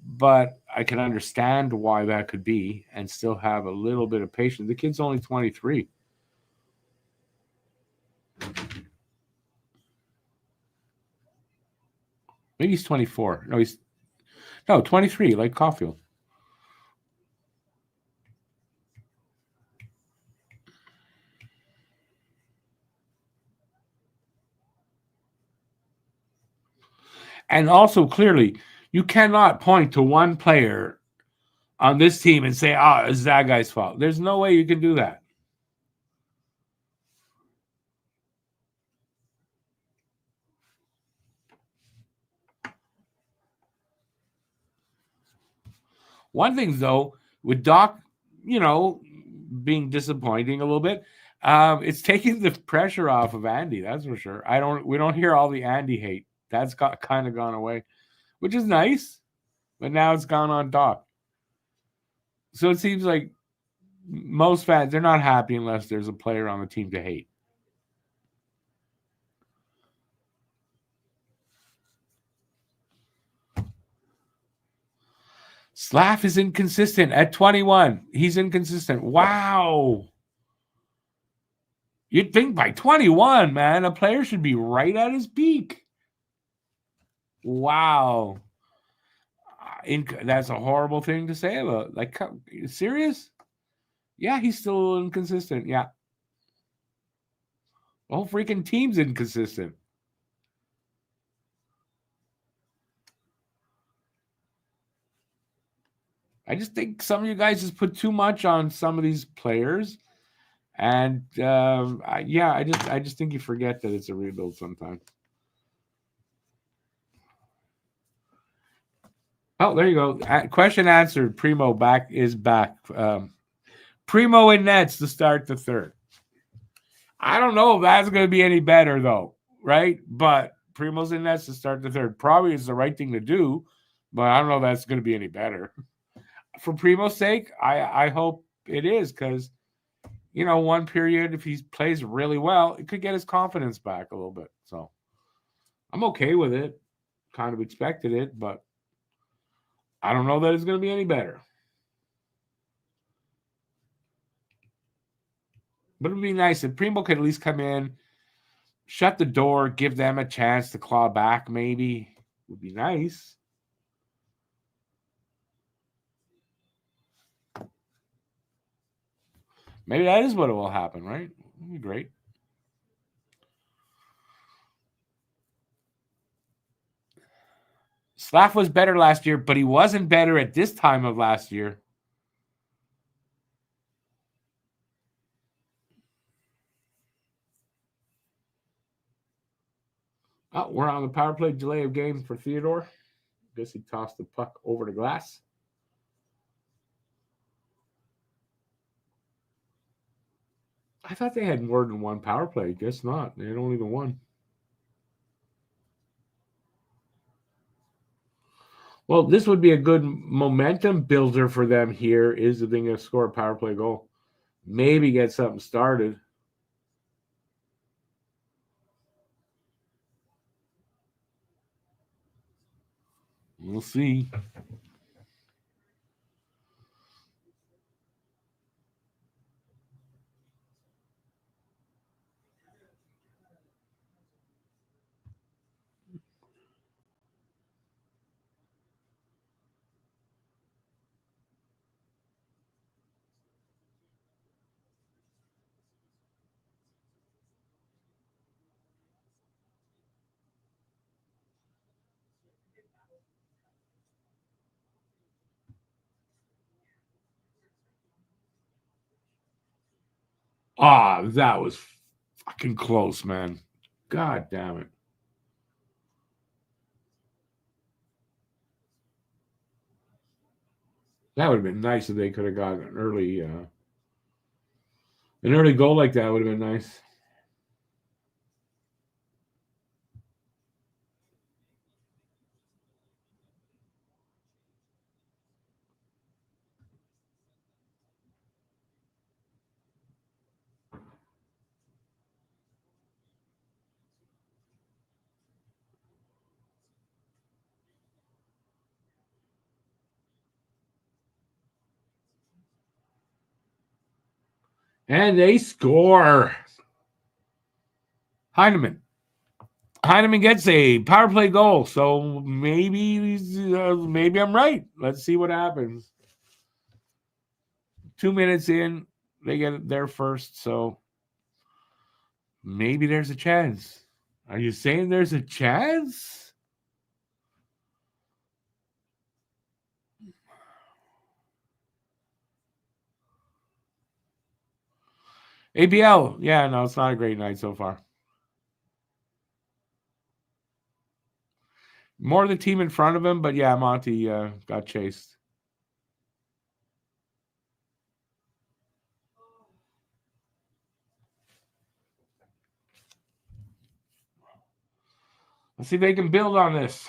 but I can understand why that could be and still have a little bit of patience. The kid's only 23. Maybe he's 24. No, 23, like Caulfield. And also, clearly, you cannot point to one player on this team and say, it's that guy's fault. There's no way you can do that. One thing, though, with Doc, being disappointing a little bit, it's taking the pressure off of Andy. That's for sure. We don't hear all the Andy hate. That's kind of gone away, which is nice. But now it's gone on Doc. So it seems like most fans, they're not happy unless there's a player on the team to hate. Slav is inconsistent at 21. He's inconsistent. Wow. You'd think by 21, man, a player should be right at his peak. Wow. That's a horrible thing to say about. Like, serious? Yeah, he's still inconsistent. Yeah. The whole freaking team's inconsistent. I just think some of you guys just put too much on some of these players. And I just think you forget that it's a rebuild sometimes. Oh, there you go. Question answered. Primo is back. Primo in nets to start the third. I don't know if that's going to be any better, though, right? But Primo's in nets to start the third. Probably is the right thing to do, but I don't know if that's going to be any better. For Primo's sake, I hope it is because, one period, if he plays really well, it could get his confidence back a little bit. So I'm okay with it. Kind of expected it, but I don't know that it's going to be any better. But it would be nice if Primo could at least come in, shut the door, give them a chance to claw back, maybe. Would be nice. Maybe that is what will happen, right? That'd be great. Slav was better last year, but he wasn't better at this time of last year. Oh, we're on the power play delay of game for Theodore. Guess he tossed the puck over the glass. I thought they had more than one power play. Guess not. They had only the one. Well, this would be a good momentum builder for them here. Is if they going to score a power play goal. Maybe get something started. We'll see. Ah, that was fucking close, man. God damn it. That would have been nice if they could have got an early goal like that would have been nice. And they score. Heineman gets a power play goal, so maybe I'm right. Let's see what happens. 2 minutes in, they get it there first, so maybe there's a chance. Are you saying there's a chance? ABL, yeah, no, it's not a great night so far. More the team in front of him, but yeah, Monty got chased. Let's see if they can build on this.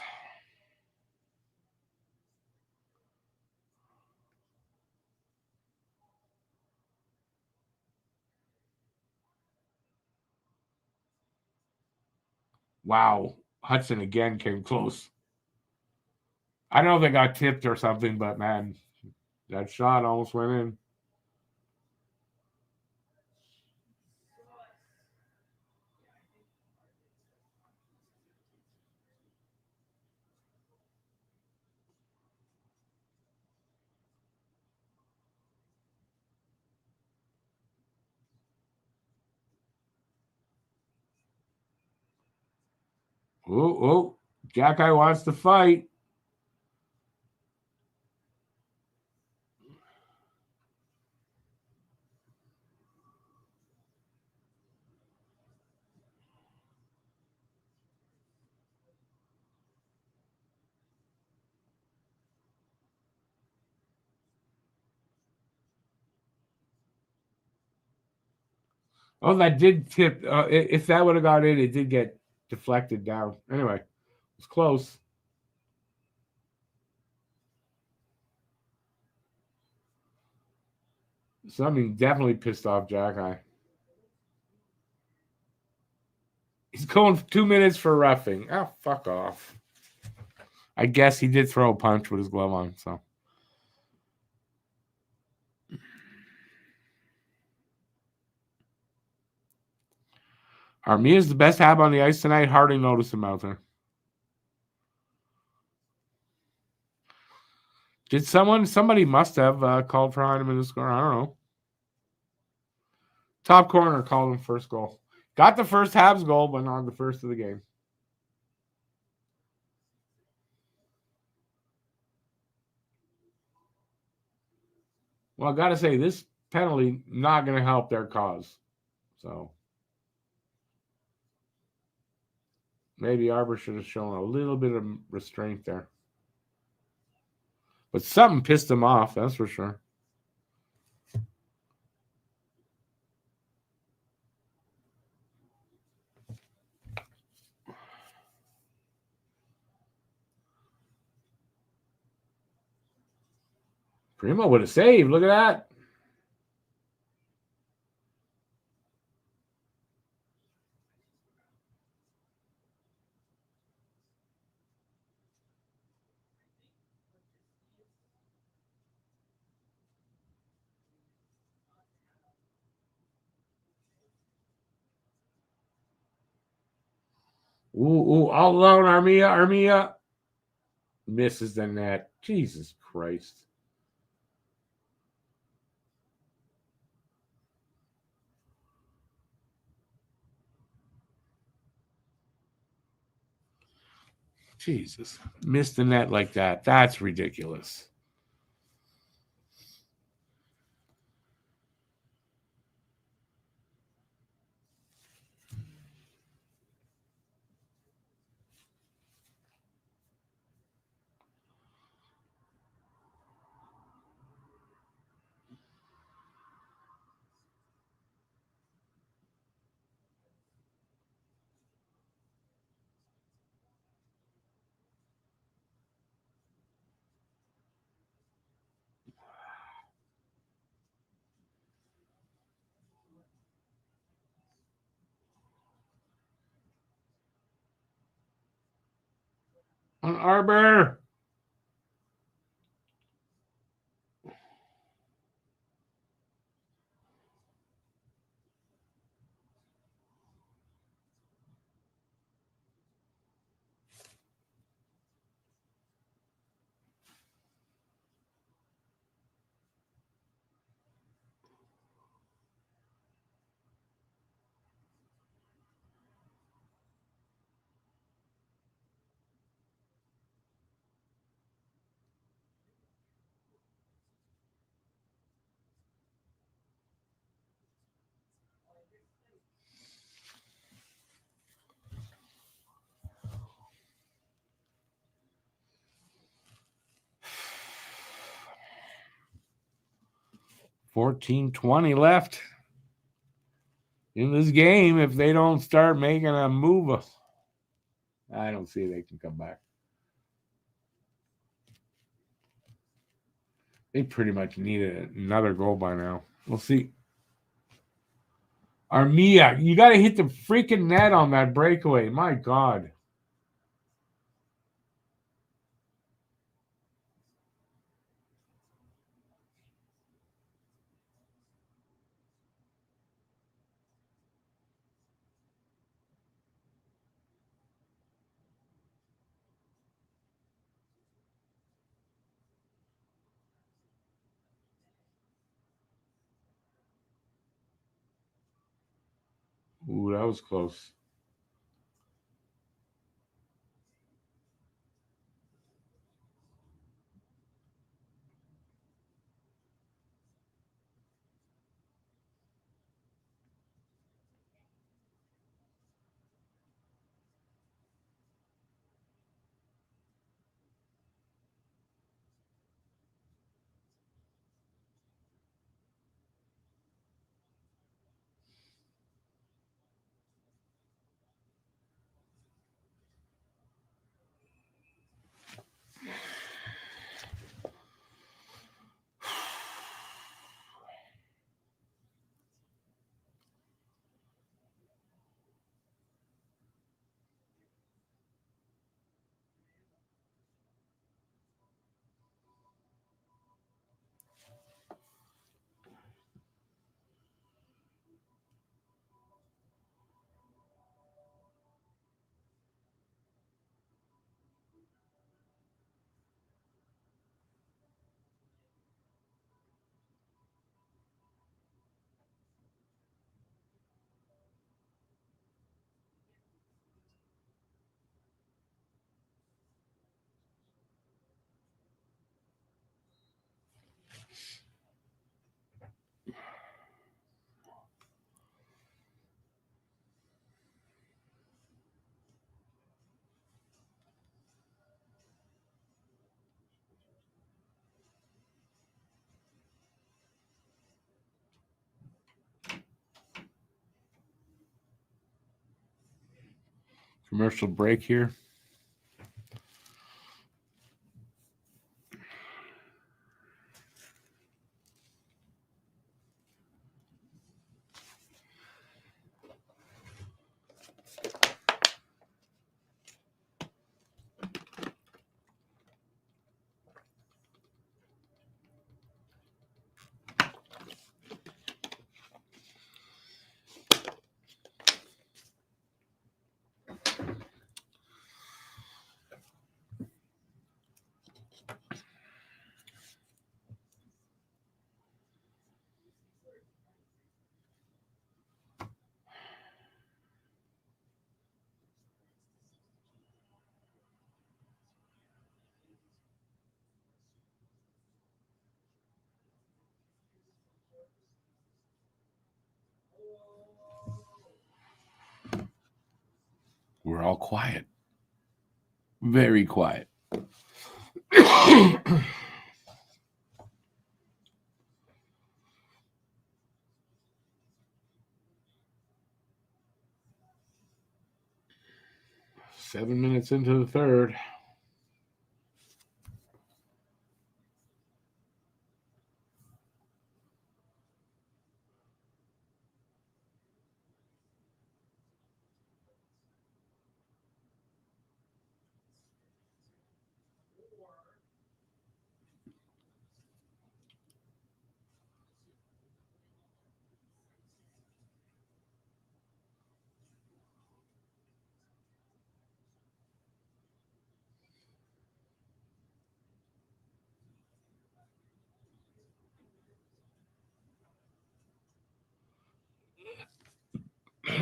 Wow. Hudson again came close. I don't know if they got tipped or something, but man, that shot almost went in. Oh, Jack-Eye wants to fight. Oh, that did tip. If that would have got in, it did get deflected down. Anyway, it's close. Something definitely pissed off Jack-Eye. He's going for 2 minutes for roughing. Oh, fuck off. I guess he did throw a punch with his glove on, so. Armia's the best Hab on the ice tonight. Hardly noticed him out there. Did somebody must have called for Heineman to score? I don't know. Top corner called him first goal. Got the first Habs goal, but not the first of the game. Well, I got to say, this penalty not going to help their cause. So maybe Arbor should have shown a little bit of restraint there. But something pissed him off, that's for sure. Primo would have saved. Look at that. Ooh, all alone, Armia. Misses the net. Jesus Christ. Jesus. Missed the net like that. That's ridiculous. On Arbor. $14-20 left in this game. If they don't start making a move, I don't see they can come back. They pretty much need another goal by now. We'll see. Armia, you got to hit the freaking net on that breakaway. My God. Ooh, that was close. Commercial break here. We're all quiet. Very quiet. 7 minutes into the third.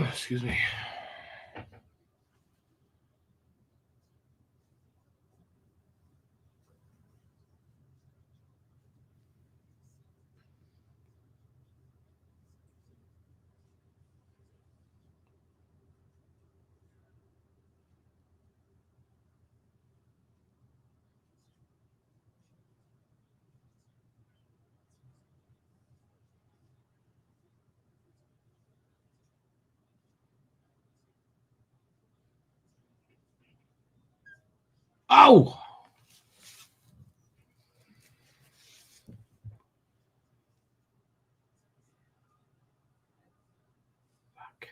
Excuse me. Oh! Fuck.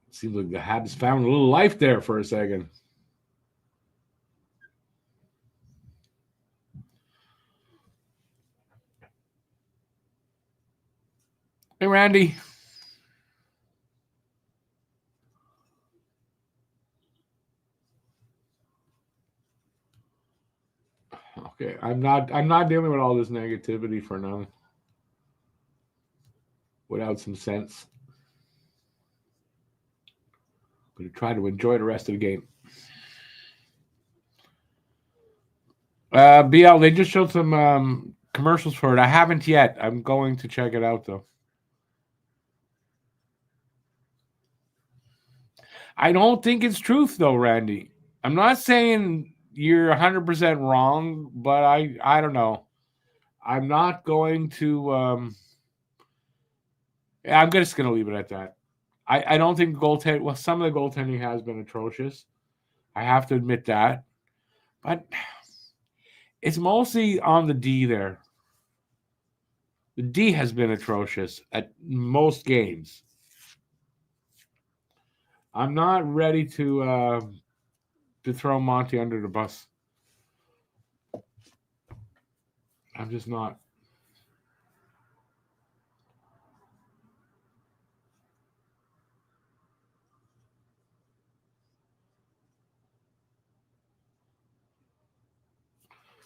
Seems like the Habs found a little life there for a second. Hey, Randy. Okay, I'm not dealing with all this negativity for now. Without some sense. Gonna try to enjoy the rest of the game. BL, they just showed some commercials for it. I haven't yet. I'm going to check it out though. I don't think it's truth though, Randy. I'm not saying you're 100% wrong, but I don't know. I'm not going to I'm just going to leave it at that. I don't think goaltending. Well, some of the goaltending has been atrocious. I have to admit that, but it's mostly on the D there. The D has been atrocious at most games. I'm not ready to throw Monty under the bus. I'm just not.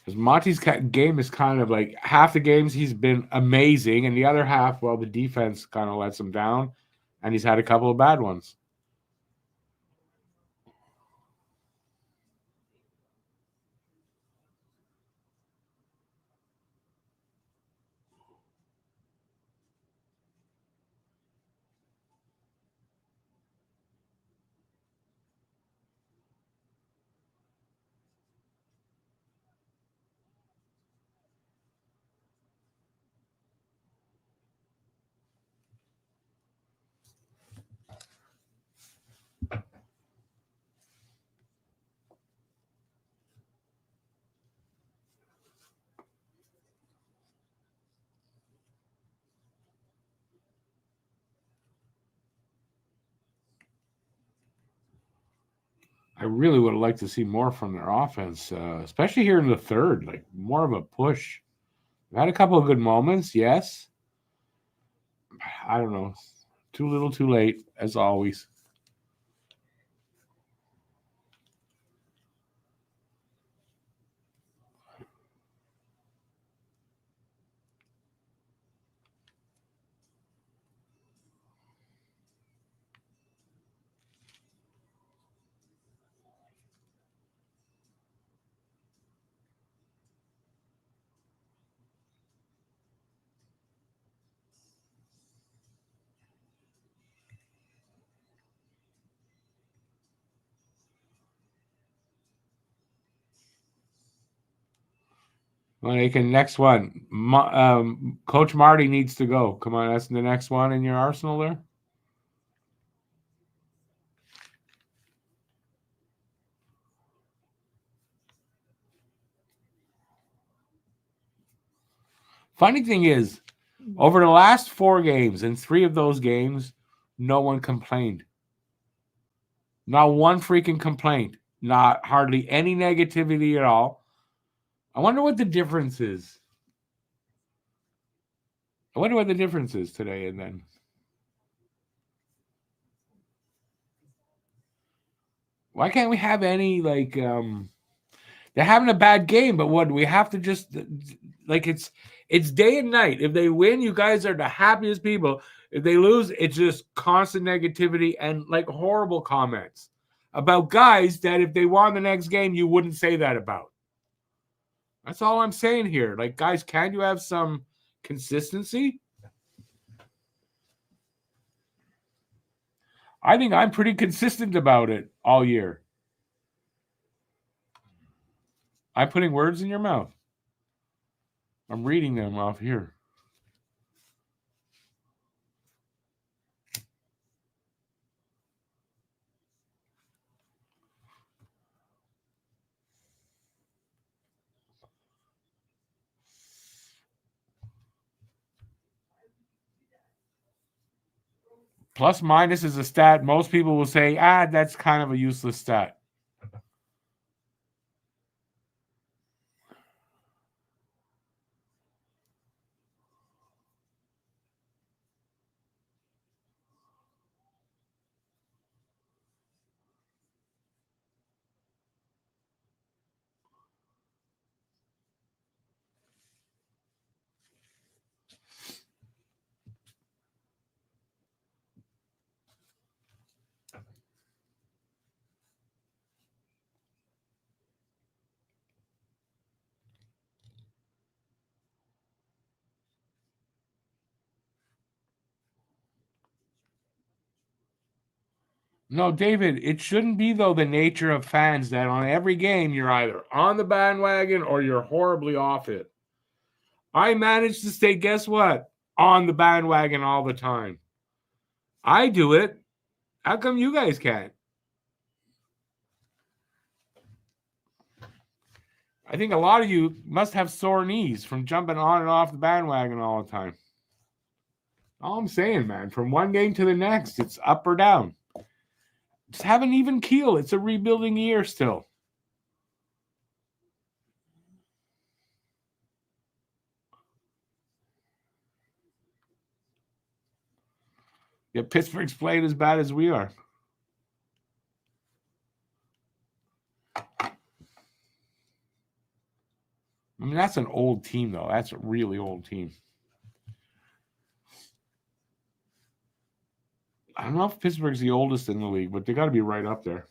Because Monty's game is kind of like half the games he's been amazing, and the other half, well, the defense kind of lets him down, and he's had a couple of bad ones. I really would have liked to see more from their offense, especially here in the third, like more of a push. We've had a couple of good moments, yes. I don't know. Too little, too late, as always. Well, they can next one. Coach Marty needs to go. Come on, that's the next one in your arsenal there. Funny thing is, over the last 4 games, in 3 of those games, no one complained. Not one freaking complaint. Not hardly any negativity at all. I wonder what the difference is. I wonder what the difference is today and then. Why can't we have any like they're having a bad game, but what we have to just like it's day and night. If they win, you guys are the happiest people. If they lose, it's just constant negativity and like horrible comments about guys that if they won the next game, you wouldn't say that about. That's all I'm saying here. Like, guys, can you have some consistency? I think I'm pretty consistent about it all year. I'm putting words in your mouth. I'm reading them off here. Plus minus is a stat most people will say, that's kind of a useless stat. No, David, it shouldn't be, though, the nature of fans that on every game you're either on the bandwagon or you're horribly off it. I managed to stay, guess what? On the bandwagon all the time. I do it. How come you guys can't? I think a lot of you must have sore knees from jumping on and off the bandwagon all the time. All I'm saying, man, from one game to the next, it's up or down. Just have an even keel. It's a rebuilding year still. Yeah, Pittsburgh's playing as bad as we are. I mean, that's an old team, though. That's a really old team. I don't know if Pittsburgh's the oldest in the league, but they got to be right up there.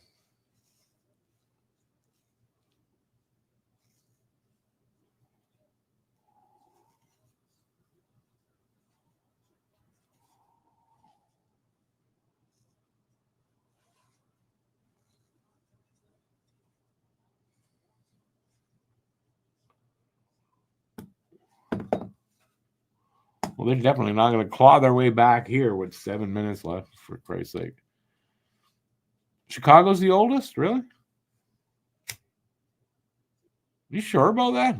Well, they're definitely not going to claw their way back here with 7 minutes left, for Christ's sake. Chicago's the oldest? Really? You sure about that?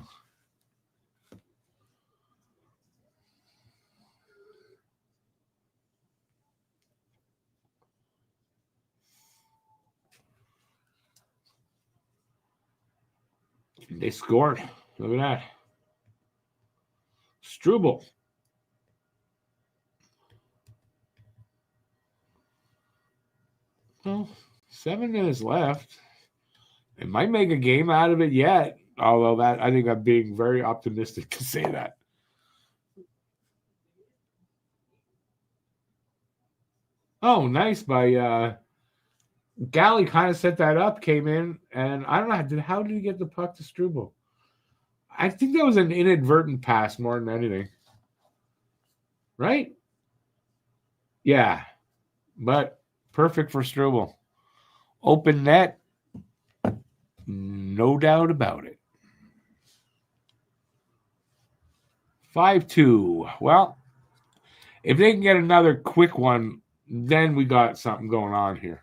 They scored. Look at that. Struble. Well, 7 minutes left. It might make a game out of it yet. Although that I think I'm being very optimistic to say that. Oh, nice by Galley kind of set that up, came in, and I don't know how did he get the puck to Struble? I think that was an inadvertent pass more than anything. Right? Yeah. But perfect for Struble. Open net. No doubt about it. 5-2. Well, if they can get another quick one, then we got something going on here.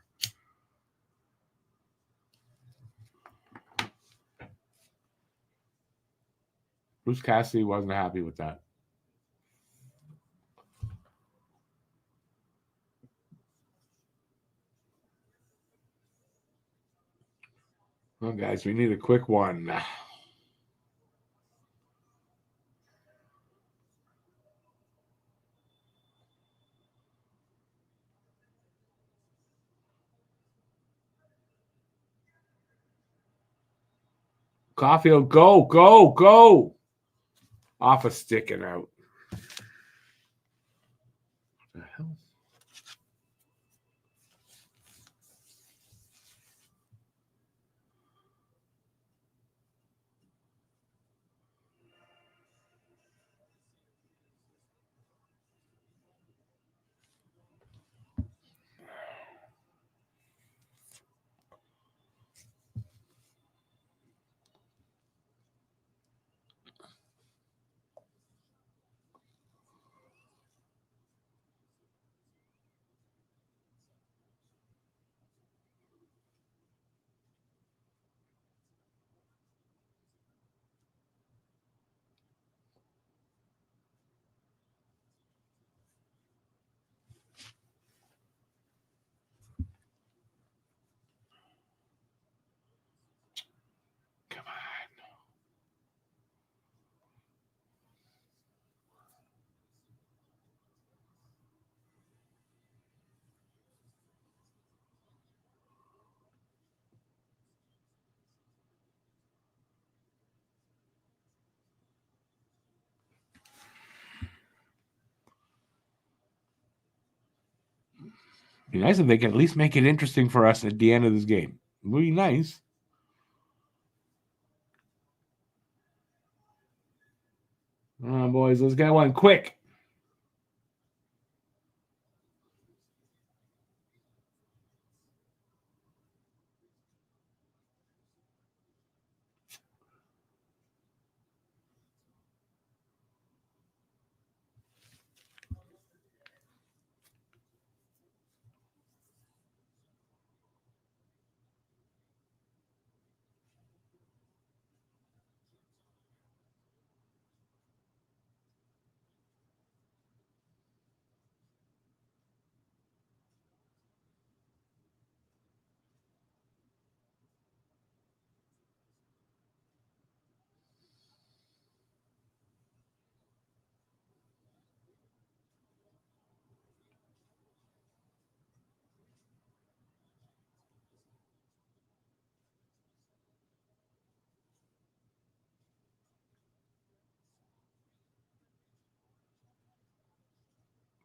Bruce Cassidy wasn't happy with that. Well, guys, we need a quick one. Caulfield, go, go, go. Off a stick and out. What the hell? Come on. Be nice if they can at least make it interesting for us at the end of this game. It would be nice. Boys, let's get one quick.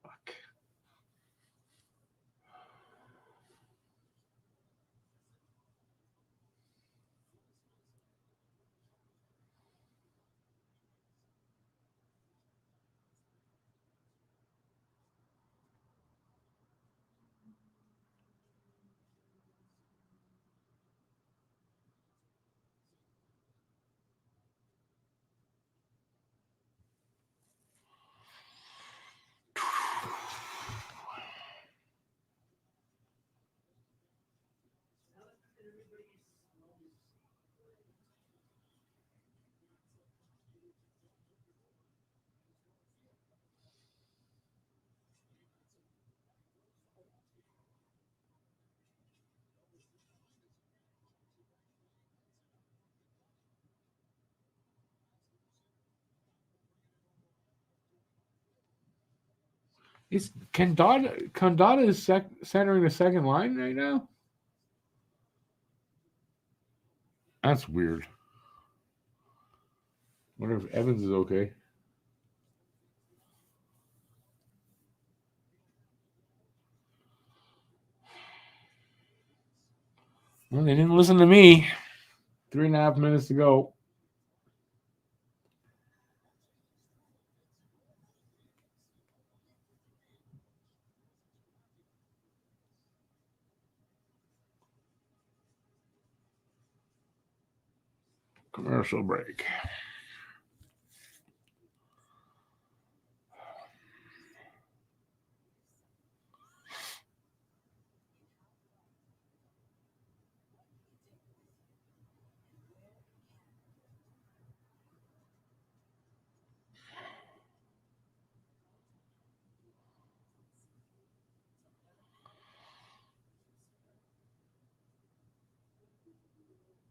Fuck. Is Condada is centering the second line right now? That's weird. Wonder if Evans is okay. Well, they didn't listen to me. 3.5 minutes to go. Commercial break.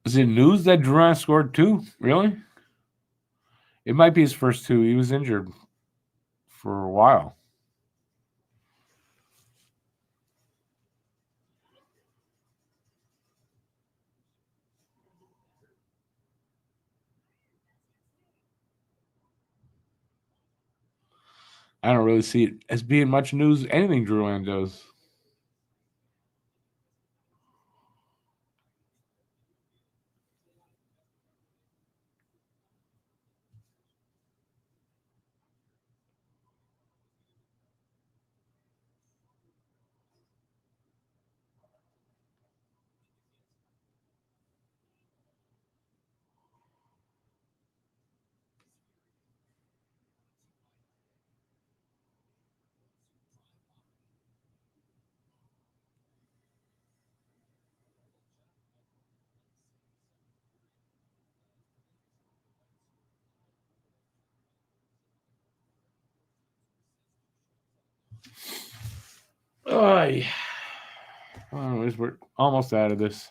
Is it news that Duran scored 2? Really? It might be his first 2. He was injured for a while. I don't really see it as being much news. Anything Duran does. Ay. Anyways, we're almost out of this.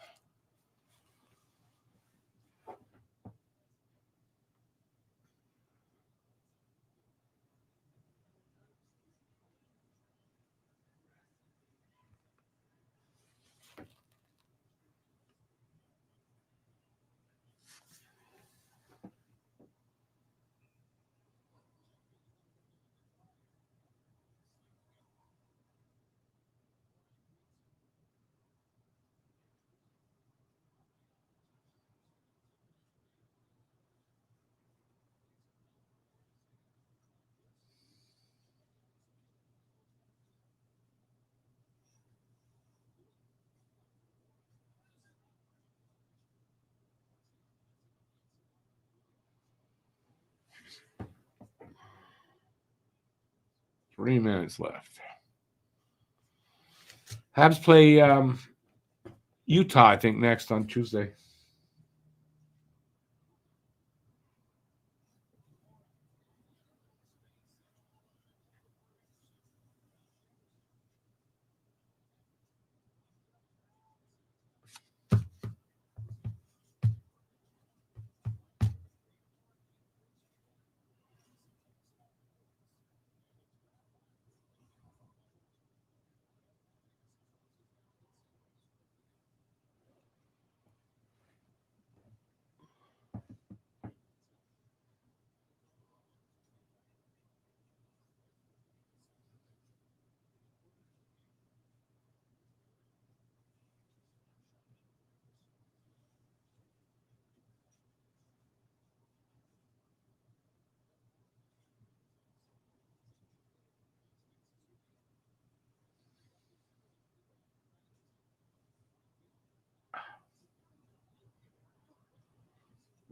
Three minutes left. Habs play Utah, I think, next on Tuesday.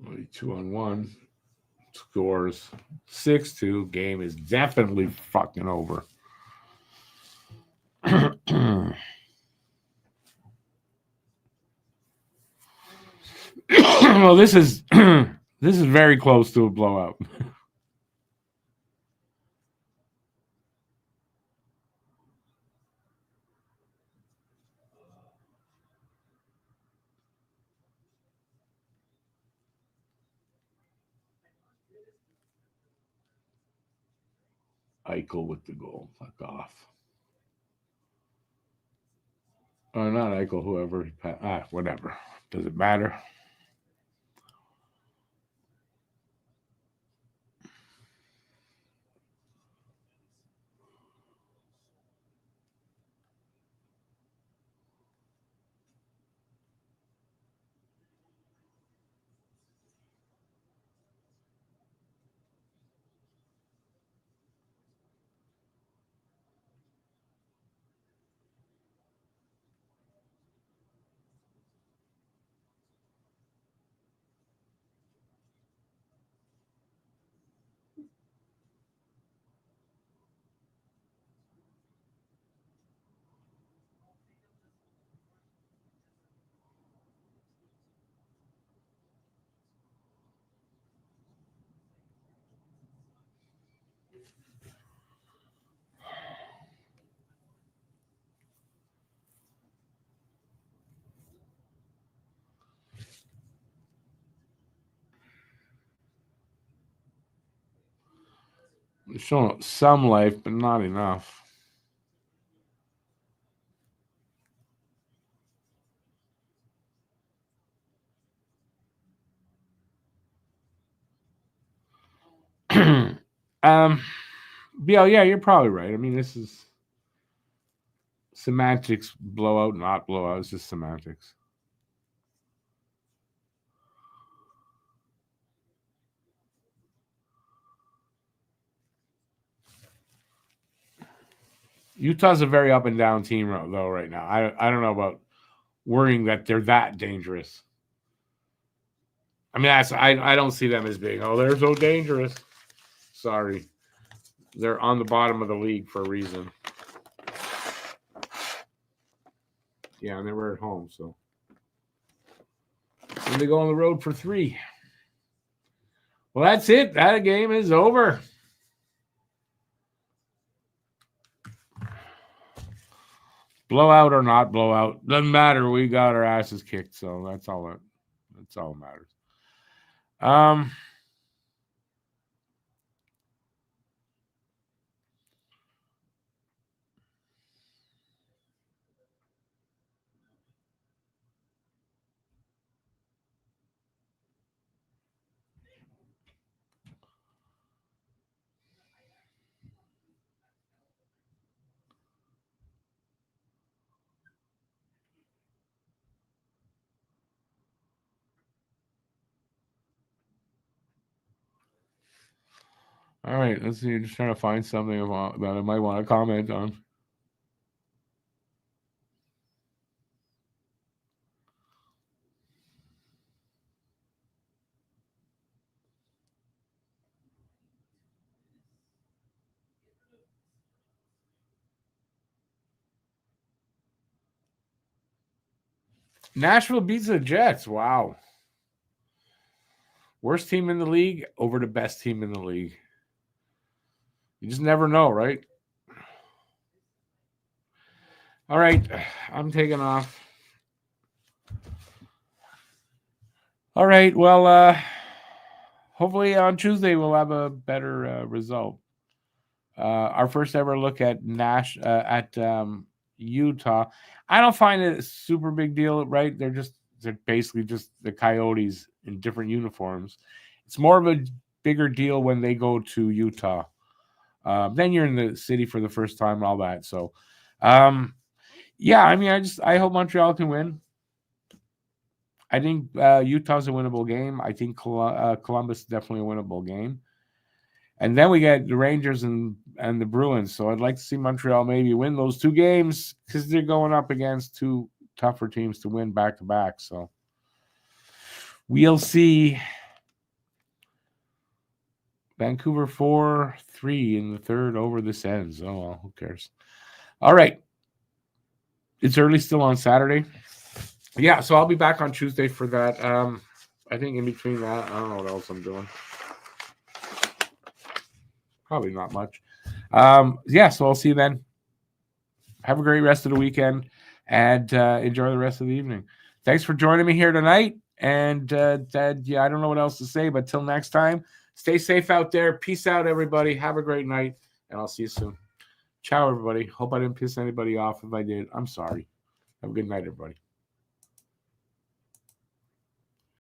Only 2-on-1. Scores 6-2. Game is definitely fucking over. Well, this is very close to a blowout. Eichel with the goal. Fuck off. Oh, not Eichel, whoever. Whatever. Does it matter? It's showing some life, but not enough. Yeah, you're probably right. I mean, this is semantics, blowout, not blowout. It's just semantics. Utah's a very up and down team, though, right now. I don't know about worrying that they're that dangerous. I mean, I don't see them as being, oh, they're so dangerous. Sorry. They're on the bottom of the league for a reason. Yeah, and they were at home, so. And they go on the road for 3. Well, that's it. That game is over. Blowout or not blowout, doesn't matter. We got our asses kicked, so that's all that matters. All right, let's see. Just trying to find something that I might want to comment on. Nashville beats the Jets. Wow. Worst team in the league over the best team in the league. You just never know, right? All right, I'm taking off. All right, well, hopefully on Tuesday we'll have a better result. Our first ever look at Utah. I don't find it a super big deal, right? They're basically just the Coyotes in different uniforms. It's more of a bigger deal when they go to Utah. Then you're in the city for the first time and all that. So, yeah, I mean, I hope Montreal can win. I think Utah's a winnable game. I think Columbus is definitely a winnable game. And then we get the Rangers and the Bruins. So I'd like to see Montreal maybe win those 2 games because they're going up against 2 tougher teams to win back-to-back. So we'll see. Vancouver 4-3 in the third over the Sens. Oh, well, who cares? All right. It's early still on Saturday. Yeah, so I'll be back on Tuesday for that. I think in between that, I don't know what else I'm doing. Probably not much. Yeah, so I'll see you then. Have a great rest of the weekend and enjoy the rest of the evening. Thanks for joining me here tonight. And yeah, I don't know what else to say, but till next time, stay safe out there. Peace out, everybody. Have a great night and I'll see you soon. Ciao, everybody. Hope I didn't piss anybody off. If I did, I'm sorry. Have a good night, everybody.